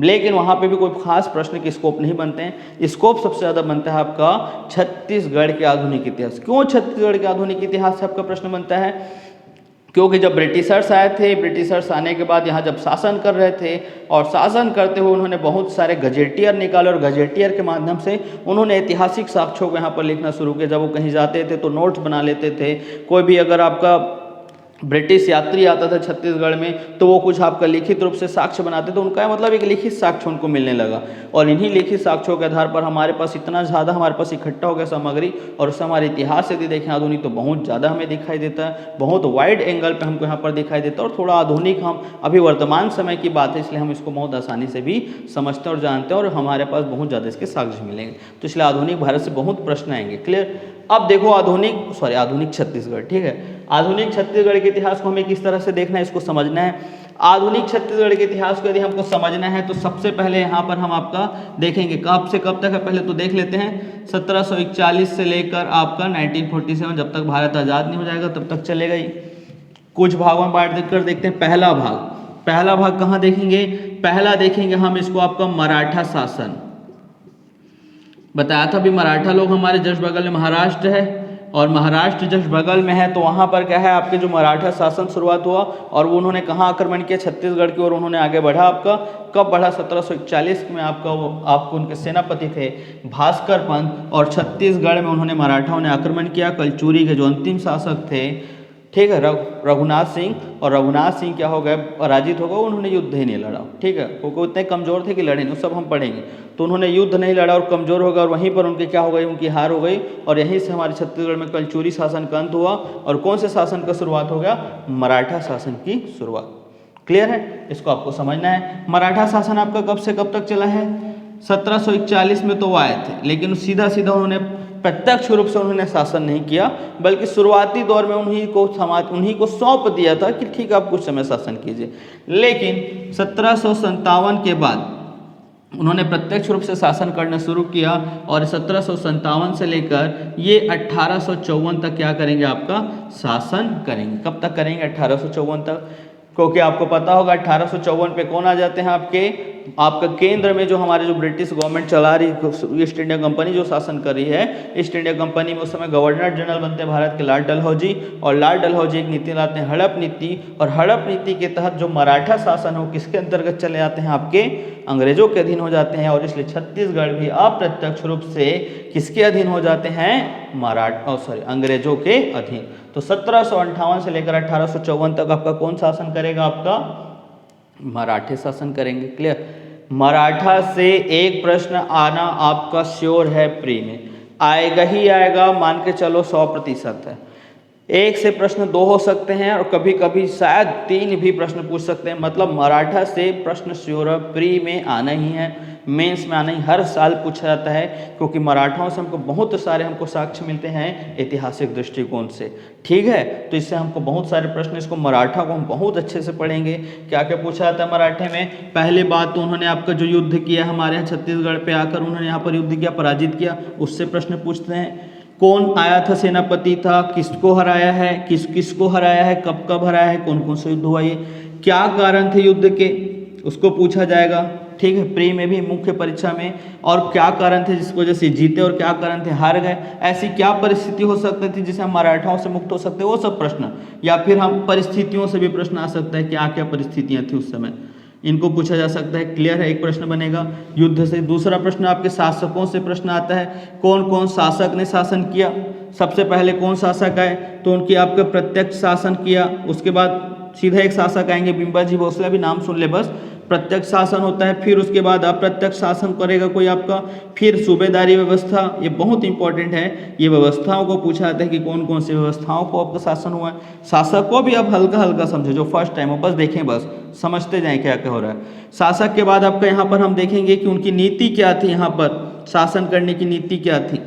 लेकिन वहाँ पे भी कोई खास प्रश्न के स्कोप नहीं बनते हैं। स्कोप सबसे ज़्यादा बनता है आपका छत्तीसगढ़ के आधुनिक इतिहास। क्यों छत्तीसगढ़ के आधुनिक इतिहास से आपका प्रश्न बनता है, क्योंकि जब ब्रिटिशर्स आए थे, ब्रिटिशर्स आने के बाद यहाँ जब शासन कर रहे थे, और शासन करते हुए उन्होंने बहुत सारे गजेटियर निकाले, और गजेटियर के माध्यम से उन्होंने ऐतिहासिक साक्ष्यों को यहाँ पर लिखना शुरू किया। जब वो कहीं जाते थे तो नोट्स बना लेते थे। कोई भी अगर आपका ब्रिटिश यात्री आता था छत्तीसगढ़ में तो वो कुछ आपका लिखित रूप से साक्ष्य बनाते, तो उनका मतलब एक लिखित साक्ष्य उनको मिलने लगा, और इन्हीं लिखित साक्ष्यों के आधार पर हमारे पास इतना ज़्यादा हमारे पास इकट्ठा हो गया सामग्री। और उससे हमारे इतिहास यदि देखें आधुनिक तो बहुत ज़्यादा हमें दिखाई देता है, बहुत वाइड एंगल पे हमको यहाँ पर दिखाई देता है। और थोड़ा आधुनिक हम अभी वर्तमान समय की बात है, इसलिए हम इसको बहुत आसानी से भी समझते हैं और जानते हैं, और हमारे पास बहुत ज़्यादा इसके साक्ष्य मिलेंगे। तो इसलिए आधुनिक भारत से बहुत प्रश्न आएंगे। क्लियर। अब देखो आधुनिक छत्तीसगढ़, ठीक है। आधुनिक छत्तीसगढ़ के इतिहास को हमें किस तरह से देखना है, इसको समझना है। आधुनिक छत्तीसगढ़ के इतिहास को यदि हमको समझना है तो सबसे पहले यहाँ पर हम आपका देखेंगे कब से कब तक है, पहले तो देख लेते हैं। 1741 से लेकर आपका 1947, जब तक भारत आज़ाद नहीं हो जाएगा तब तक चलेगा ही। कुछ भागों में बांट कर देखते हैं। पहला भाग कहाँ देखेंगे, पहला देखेंगे हम इसको आपका मराठा शासन। बताया था भी मराठा लोग हमारे जस्ट बगल में महाराष्ट्र है, और महाराष्ट्र जस्ट बगल में है, तो वहाँ पर क्या है आपके जो मराठा शासन शुरुआत हुआ, और वो उन्होंने कहाँ आक्रमण किया, छत्तीसगढ़ की ओर उन्होंने आगे बढ़ा। आपका कब बढ़ा, 1741 में आपको उनके सेनापति थे भास्कर पंत, और छत्तीसगढ़ में उन्होंने मराठाओं ने आक्रमण किया। कलचुरी के जो अंतिम शासक थे, ठीक है, रघुनाथ सिंह, और रघुनाथ सिंह क्या हो गए, पराजित हो गए, उन्होंने युद्ध ही नहीं लड़ा, ठीक है, क्योंकि उतने कमज़ोर थे कि लड़े नहीं, सब हम पढ़ेंगे। तो उन्होंने युद्ध नहीं लड़ा और कमज़ोर हो गए, और वहीं पर उनकी क्या हो गई, उनकी हार हो गई, और यहीं से हमारे छत्तीसगढ़ में कलचुरी शासन का अंत हुआ। और कौन से शासन का शुरुआत हो गया, मराठा शासन की शुरुआत। क्लियर है, इसको आपको समझना है। मराठा शासन आपका कब से कब तक चला है, 1741 में तो वो आए थे, लेकिन सीधा उन्होंने प्रत्यक्ष रूप से उन्होंने शासन नहीं किया, बल्कि शुरुआती दौर में उन्हीं को सौंप दिया था कि ठीक है आप कुछ समय शासन कीजिए। लेकिन 1757 के बाद उन्होंने प्रत्यक्ष रूप से शासन करना शुरू किया, और 1757 से लेकर ये 1854 तक क्या करेंगे, आपका शासन करेंगे। कब तक करेंगे, 1854 तक, क्योंकि आपको पता होगा 1854 पे कौन आ जाते हैं आपका केंद्र में जो हमारे जो ब्रिटिश गवर्नमेंट चला रही, ईस्ट इंडिया कंपनी जो शासन कर रही है, ईस्ट इंडिया कंपनी में उस समय गवर्नर जनरल बनते हैं भारत के लॉर्ड डलहौजी, और लॉर्ड डलहौजी एक नीति लाते हैं हड़प नीति, और हड़प नीति के तहत जो मराठा शासन हो किसके अंतर्गत चले जाते हैं, आपके अंग्रेजों के अधीन हो जाते हैं। और इसलिए छत्तीसगढ़ भी अप्रत्यक्ष रूप से किसके अधीन हो जाते हैं, अंग्रेजों के अधीन। तो 1758 से लेकर 1854 तक आपका कौन शासन करेगा, आपका मराठे शासन करेंगे। क्लियर। मराठा से एक प्रश्न आना आपका श्योर है, प्री में आएगा ही आएगा, मान के चलो 100% है। एक से प्रश्न 2 हो सकते हैं और कभी कभी शायद 3 भी प्रश्न पूछ सकते हैं। मतलब मराठा से प्रश्न श्योर प्री में आना ही है, मेंस में आना ही हर साल पूछा जाता है, क्योंकि मराठाओं से हमको बहुत सारे साक्ष्य मिलते हैं ऐतिहासिक दृष्टिकोण से। ठीक है, तो इससे हमको बहुत सारे प्रश्न, इसको मराठा को हम बहुत अच्छे से पढ़ेंगे। क्या क्या पूछा जाता है मराठे में। पहली बात तो उन्होंने आपका जो युद्ध किया हमारे यहाँ छत्तीसगढ़ पे आकर, उन्होंने यहाँ पर युद्ध किया, पराजित किया, उससे प्रश्न पूछते हैं। कौन आया था, सेनापति था, किसको हराया है, किसको हराया है, कब कब हराया है, कौन कौन से युद्ध हुआ, ये क्या कारण थे युद्ध के, उसको पूछा जाएगा। ठीक है, प्री में भी, मुख्य परीक्षा में। और क्या कारण थे जिसकी वजह से जीते और क्या कारण थे हार गए, ऐसी क्या परिस्थिति हो सकती थी जिसे हम मराठाओं से मुक्त हो सकते, वो सब प्रश्न। या फिर हम परिस्थितियों से भी प्रश्न आ सकता है, क्या क्या परिस्थितियां थी उस समय, इनको पूछा जा सकता है। क्लियर है, एक प्रश्न बनेगा युद्ध से। दूसरा प्रश्न आपके शासकों से प्रश्न आता है, कौन कौन शासक ने शासन किया। सबसे पहले कौन शासक आए, तो उनकी आपका प्रत्यक्ष शासन किया। उसके बाद सीधा एक शासक आएंगे, बिंबाजी भोसले, भी नाम सुन ले बस। प्रत्यक्ष शासन होता है, फिर उसके बाद अप्रत्यक्ष शासन करेगा कोई आपका, फिर सूबेदारी व्यवस्था। ये बहुत इंपॉर्टेंट है, ये व्यवस्थाओं को पूछा जाता है कि कौन कौन सी व्यवस्थाओं को आपका शासन हुआ है। शासक को भी आप हल्का हल्का समझे, जो फर्स्ट टाइम हो बस देखें, बस समझते जाएं क्या क्या हो रहा है। शासक के बाद आपका यहाँ पर हम देखेंगे कि उनकी नीति क्या थी, यहाँ पर शासन करने की नीति क्या थी।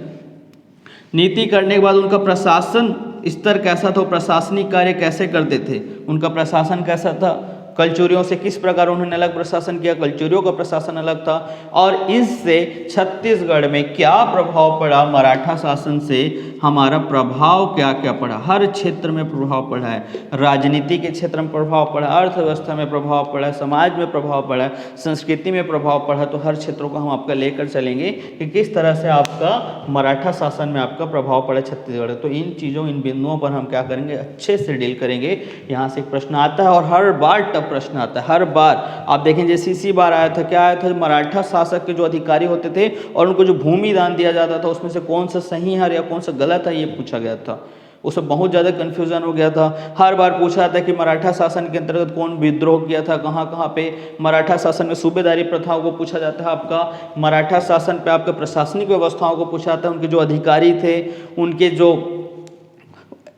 नीति करने के बाद उनका प्रशासन स्तर कैसा था, प्रशासनिक कार्य कैसे करते थे, उनका प्रशासन कैसा था। कलचुरियों से किस प्रकार उन्होंने अलग प्रशासन किया, कलचुरियों का प्रशासन अलग था। और इससे छत्तीसगढ़ में क्या प्रभाव पड़ा, मराठा शासन से हमारा प्रभाव क्या क्या पड़ा, हर क्षेत्र में प्रभाव पड़ा है। राजनीति के क्षेत्र में प्रभाव पड़ा, अर्थव्यवस्था में प्रभाव पड़ा, समाज में प्रभाव पड़ा, संस्कृति में प्रभाव पड़ा। तो हर क्षेत्रों को हम आपका लेकर चलेंगे कि किस तरह से आपका मराठा शासन में आपका प्रभाव पड़ा छत्तीसगढ़। तो इन चीज़ों, इन बिंदुओं पर हम क्या करेंगे, अच्छे से डील करेंगे। यहाँ से एक प्रश्न आता है और हर बार प्रश्न आता है, हर बार। आप देखें जैसे इसी बार आया था, क्या आया था, मराठा शासक के जो अधिकारी होते थे और उनको जो भूमि दान दिया जाता था, उसमें से कौन सा सही है या कौन सा गलत है, ये पूछा गया था। उसमें बहुत ज़्यादा कन्फ्यूजन हो गया था। हर बार पूछा जाता है कि मराठा शासन के अंतर्गत कौन विद्रोह किया था, कहाँ कहाँ पे। मराठा शासन में सूबेदारी प्रथाओं को पूछा जाता है आपका, मराठा शासन पे आपके प्रशासनिक व्यवस्थाओं को पूछा जाता है, उनके जो अधिकारी थे, उनके जो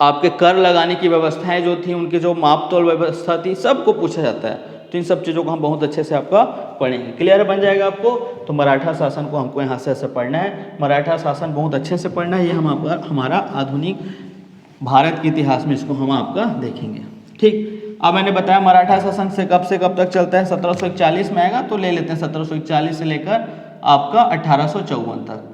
आपके कर लगाने की व्यवस्थाएं जो थी, उनकी जो मापतोल व्यवस्था थी, सबको पूछा जाता है। तो इन सब चीज़ों को हम बहुत अच्छे से आपका पढ़ेंगे। क्लियर बन जाएगा आपको। तो मराठा शासन को हमको यहाँ से ऐसे पढ़ना है, मराठा शासन बहुत अच्छे से पढ़ना है। ये हम आपका, हमारा आधुनिक भारत के इतिहास में इसको हम आपका देखेंगे। ठीक, अब मैंने बताया मराठा शासन से कब तक चलता है, 1741 में आएगा, तो ले लेते हैं 1741 से लेकर आपका 1854 तक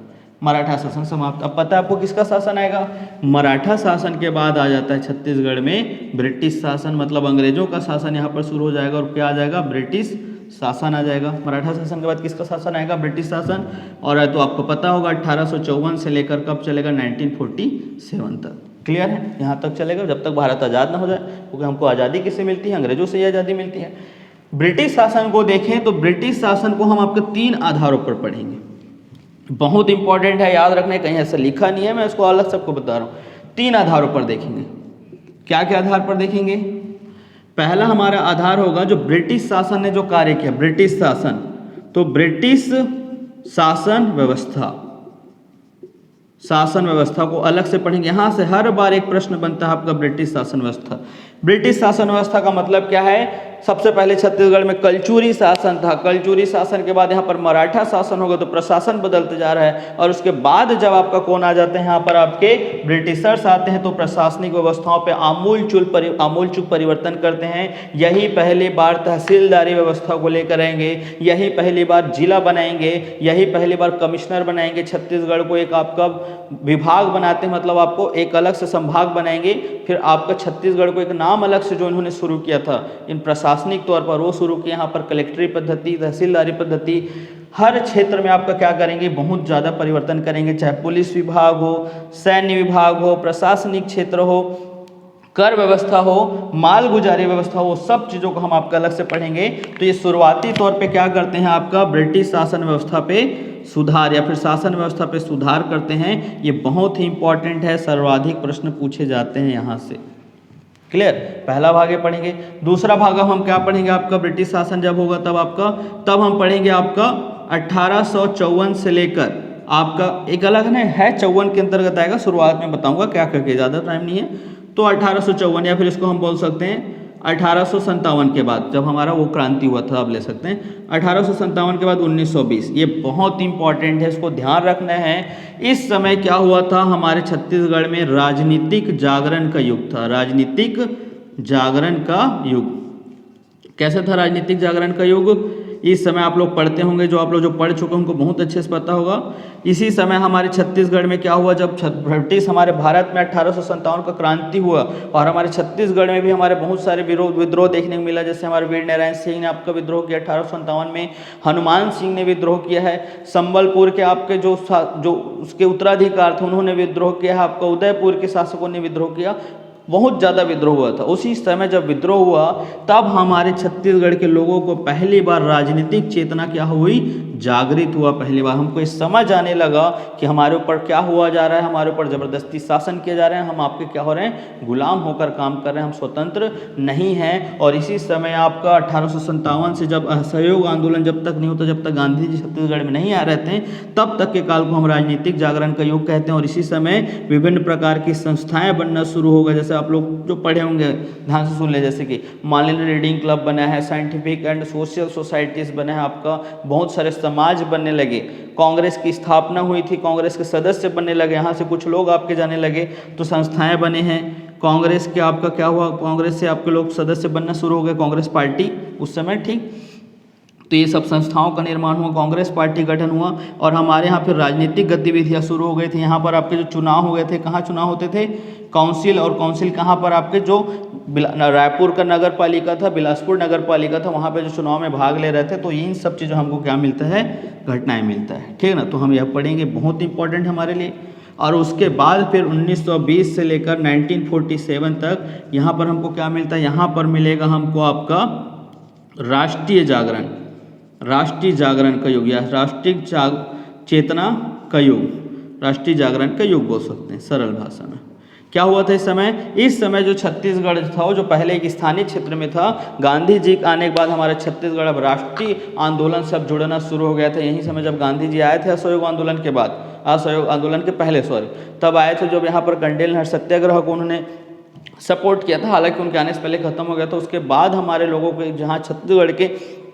मराठा शासन समाप्त। अब पता है आपको किसका शासन आएगा, मराठा शासन के बाद आ जाता है छत्तीसगढ़ में ब्रिटिश शासन, मतलब अंग्रेजों का शासन यहाँ पर शुरू हो जाएगा। और क्या आ जाएगा, ब्रिटिश शासन आ जाएगा। मराठा शासन के बाद किसका शासन आएगा, ब्रिटिश शासन। और तो आपको पता होगा 1854 से लेकर कब चलेगा, 1947 तक। क्लियर है, यहाँ तक चलेगा जब तक भारत आज़ाद ना हो जाए, क्योंकि हमको आज़ादी किससे मिलती है, अंग्रेजों से ही आज़ादी मिलती है। ब्रिटिश शासन को देखें तो ब्रिटिश शासन को हम आपके 3 आधारों पर पढ़ेंगे। बहुत इंपॉर्टेंट है, याद रखने, कहीं ऐसा लिखा नहीं है, मैं इसको अलग सबको बता रहा हूँ। 3 आधारों पर देखेंगे। क्या क्या आधार पर देखेंगे, पहला हमारा आधार होगा जो ब्रिटिश शासन ने जो कार्य किया, ब्रिटिश शासन। तो ब्रिटिश शासन व्यवस्था को अलग से पढ़ेंगे। यहाँ से हर बार एक प्रश्न बनता है आपका, ब्रिटिश शासन व्यवस्था। ब्रिटिश शासन व्यवस्था का मतलब क्या है, सबसे पहले छत्तीसगढ़ में कलचुरी शासन था। कलचुरी शासन के बाद यहाँ पर मराठा शासन होगा, तो प्रशासन बदलते जा रहा है। और उसके बाद जब आपका कौन आ जाते हैं, यहाँ पर आपके ब्रिटिशर्स आते हैं, तो प्रशासनिक व्यवस्थाओं पे आमूल चूल परिवर्तन करते हैं। यही पहली बार तहसीलदारी व्यवस्था को लेकर आएंगे, यही पहली बार जिला बनाएंगे, यही पहली बार कमिश्नर बनाएंगे। छत्तीसगढ़ को एक आपका विभाग बनाते हैं, मतलब आपको एक अलग से संभाग बनाएंगे। फिर आपका छत्तीसगढ़ को एक नाम अलग से जो इन्होंने शुरू किया था इन प्रशासनिक तौर पर, वो शुरू किया। यहाँ पर कलेक्टरी पद्धति, तहसीलदारी पद्धति, हर क्षेत्र में आपका क्या करेंगे, बहुत ज़्यादा परिवर्तन करेंगे। चाहे पुलिस विभाग हो, सैन्य विभाग हो, प्रशासनिक क्षेत्र हो, कर व्यवस्था हो, माल गुजारी व्यवस्था हो, सब चीज़ों को हम आपका अलग से पढ़ेंगे। तो ये शुरुआती तौर पे क्या करते हैं, आपका ब्रिटिश शासन व्यवस्था पे सुधार या फिर शासन व्यवस्था पे सुधार करते हैं। ये बहुत ही इंपॉर्टेंट है, सर्वाधिक प्रश्न पूछे जाते हैं यहाँ से। क्लियर, पहला भाग ये पढ़ेंगे। दूसरा भाग हम क्या पढ़ेंगे, आपका ब्रिटिश शासन जब होगा तब हम पढ़ेंगे आपका 1854 से लेकर आपका एक अलग है 54 के अंतर्गत आएगा। शुरुआत में बताऊंगा क्या करके, ज़्यादा टाइम नहीं है। तो 1854 या फिर इसको हम बोल सकते हैं 1857 के बाद, जब हमारा वो क्रांति हुआ था, आप ले सकते हैं 1857 के बाद 1920। ये बहुत इंपॉर्टेंट है, इसको ध्यान रखना है। इस समय क्या हुआ था, हमारे छत्तीसगढ़ में राजनीतिक जागरण का युग था। राजनीतिक जागरण का युग कैसा था? राजनीतिक जागरण का युग इस समय आप लोग पढ़ते होंगे, जो आप लोग जो पढ़ चुके हैं उनको बहुत अच्छे से पता होगा। इसी समय हमारे छत्तीसगढ़ में क्या हुआ, जब ब्रिटिश हमारे भारत में 1857 का क्रांति हुआ और हमारे छत्तीसगढ़ में भी हमारे बहुत सारे विद्रोह देखने को मिला। जैसे हमारे वीर नारायण सिंह ने आपका विद्रोह किया 1857 में, हनुमान सिंह ने विद्रोह किया है, संबलपुर के आपके जो उसके उत्तराधिकार थे उन्होंने विद्रोह किया है, आपका उदयपुर के शासकों ने विद्रोह किया। बहुत ज़्यादा विद्रोह हुआ था। उसी समय जब विद्रोह हुआ तब हमारे छत्तीसगढ़ के लोगों को पहली बार राजनीतिक चेतना क्या हुई, जागृत हुआ। पहली बार हमको ये समझ आने लगा कि हमारे ऊपर क्या हुआ जा रहा है, हमारे ऊपर ज़बरदस्ती शासन किया जा रहा है, हम आपके क्या हो रहे हैं, गुलाम होकर काम कर रहे हैं, हम स्वतंत्र नहीं हैं। और इसी समय आपका 1857 से जब असहयोग आंदोलन जब तक नहीं होता, जब तक गांधी जी छत्तीसगढ़ में नहीं आ रहे थे, तब तक के काल को हम राजनीतिक जागरण का युग कहते हैं। और इसी समय विभिन्न प्रकार की संस्थाएं बनना शुरू हो गए। जैसे आप लोग जो पढ़े होंगे ध्यान से सुन ले, जैसे कि मान लीजिए रीडिंग क्लब बना है, साइंटिफिक एंड सोशल सोसाइटीज़ बने हैं, आपका बहुत सारे समाज बनने लगे, कांग्रेस की स्थापना हुई थी, कांग्रेस के सदस्य बनने लगे, यहाँ से कुछ लोग आपके जाने लगे, तो संस्थाएं बने हैं कांग्रेस के। आपका क्या हुआ, कांग्रेस से आपके लोग सदस्य बनना शुरू हो गए, कांग्रेस पार्टी उस समय, ठीक। तो ये सब संस्थाओं का निर्माण हुआ, कांग्रेस पार्टी गठन हुआ और हमारे यहाँ फिर राजनीतिक गतिविधियाँ शुरू हो गई थी। यहाँ पर आपके जो चुनाव हो गए थे, कहाँ चुनाव होते थे, काउंसिल, और काउंसिल कहाँ पर आपके जो रायपुर का नगर पालिका था, बिलासपुर नगर पालिका था, वहाँ पे जो चुनाव में भाग ले रहे थे। तो इन सब चीज़ों हमको क्या मिलता है, घटनाएं मिलता है, ठीक है ना। तो हम यह पढ़ेंगे, बहुत इंपॉर्टेंट हमारे लिए। और उसके बाद फिर 1920 से लेकर 1947 तक यहाँ पर हमको क्या मिलता है, यहाँ पर मिलेगा हमको आपका राष्ट्रीय जागरण, राष्ट्रीय जागरण का युग या राष्ट्रीय चेतना का युग, राष्ट्रीय जागरण का युग बोल सकते हैं सरल भाषा में। क्या हुआ था इस समय जो छत्तीसगढ़ था, वो जो पहले एक स्थानीय क्षेत्र में था, गांधी जी के आने के बाद हमारे छत्तीसगढ़ अब राष्ट्रीय आंदोलन सब जुड़ना शुरू हो गया था। यही समय जब गांधी जी आए थे असहयोग आंदोलन के बाद, असहयोग आंदोलन के पहले तब आए थे, जब यहाँ पर कंडेल नहर सत्याग्रह को उन्होंने सपोर्ट किया था। हालांकि उनके आने से पहले खत्म हो गया था। उसके बाद हमारे लोगों के, जहाँ छत्तीसगढ़ के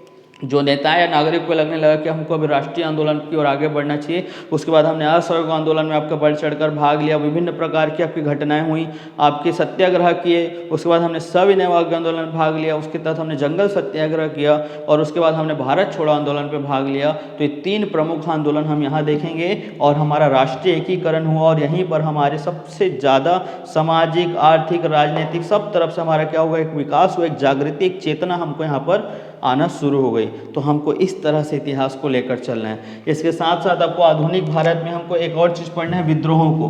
जो नेता या नागरिक को लगने लगा कि हमको अभी राष्ट्रीय आंदोलन की ओर आगे बढ़ना चाहिए। उसके बाद हमने असहयोग आंदोलन में आपका बढ़ चढ़कर भाग लिया, विभिन्न प्रकार की आपकी घटनाएं हुई, आपके सत्याग्रह किए। उसके बाद हमने सविनय आंदोलन में भाग लिया, उसके तहत हमने जंगल सत्याग्रह किया और उसके बाद हमने भारत छोड़ो आंदोलन पर भाग लिया। तो ये 3 प्रमुख आंदोलन हम यहाँ देखेंगे और हमारा राष्ट्रीय एकीकरण हुआ और यहीं पर हमारे सबसे ज़्यादा सामाजिक, आर्थिक, राजनीतिक सब तरफ से हमारा क्या हुआ, एक विकास हुआ, एक जागृति, एक चेतना हमको यहाँ पर आना शुरू हो गई। तो हमको इस तरह से इतिहास को लेकर चलना है। इसके साथ साथ आपको आधुनिक भारत में हमको एक और चीज़ पढ़ना है, विद्रोहों को।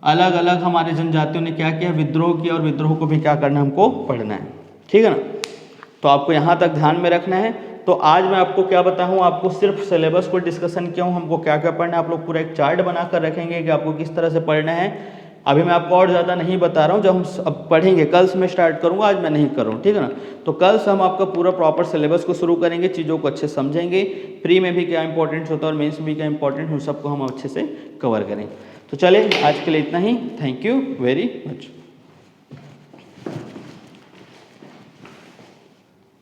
अलग अलग हमारे जनजातियों ने क्या किया, विद्रोह किया, और विद्रोह को भी क्या करना है, हमको पढ़ना है, ठीक है ना। तो आपको यहाँ तक ध्यान में रखना है। तो आज मैं आपको क्या बताऊँ, आपको सिर्फ सिलेबस को डिस्कशन किया हूँ, हमको क्या क्या पढ़ना है। आप लोग पूरा एक चार्ट बनाकर रखेंगे कि आपको किस तरह से पढ़ना है। अभी मैं आपको और ज़्यादा नहीं बता रहा हूँ, जब हम अब पढ़ेंगे, कल से मैं स्टार्ट करूँगा, आज मैं नहीं कर रहा हूँ, ठीक है ना। तो कल से हम आपका पूरा प्रॉपर सिलेबस को शुरू करेंगे, चीज़ों को अच्छे समझेंगे, प्री में भी क्या इंपॉर्टेंट होता है और मेंस में भी क्या इंपॉर्टेंट, उन सबको हम अच्छे से कवर करेंगे। तो चले, आज के लिए इतना ही। Thank you very much.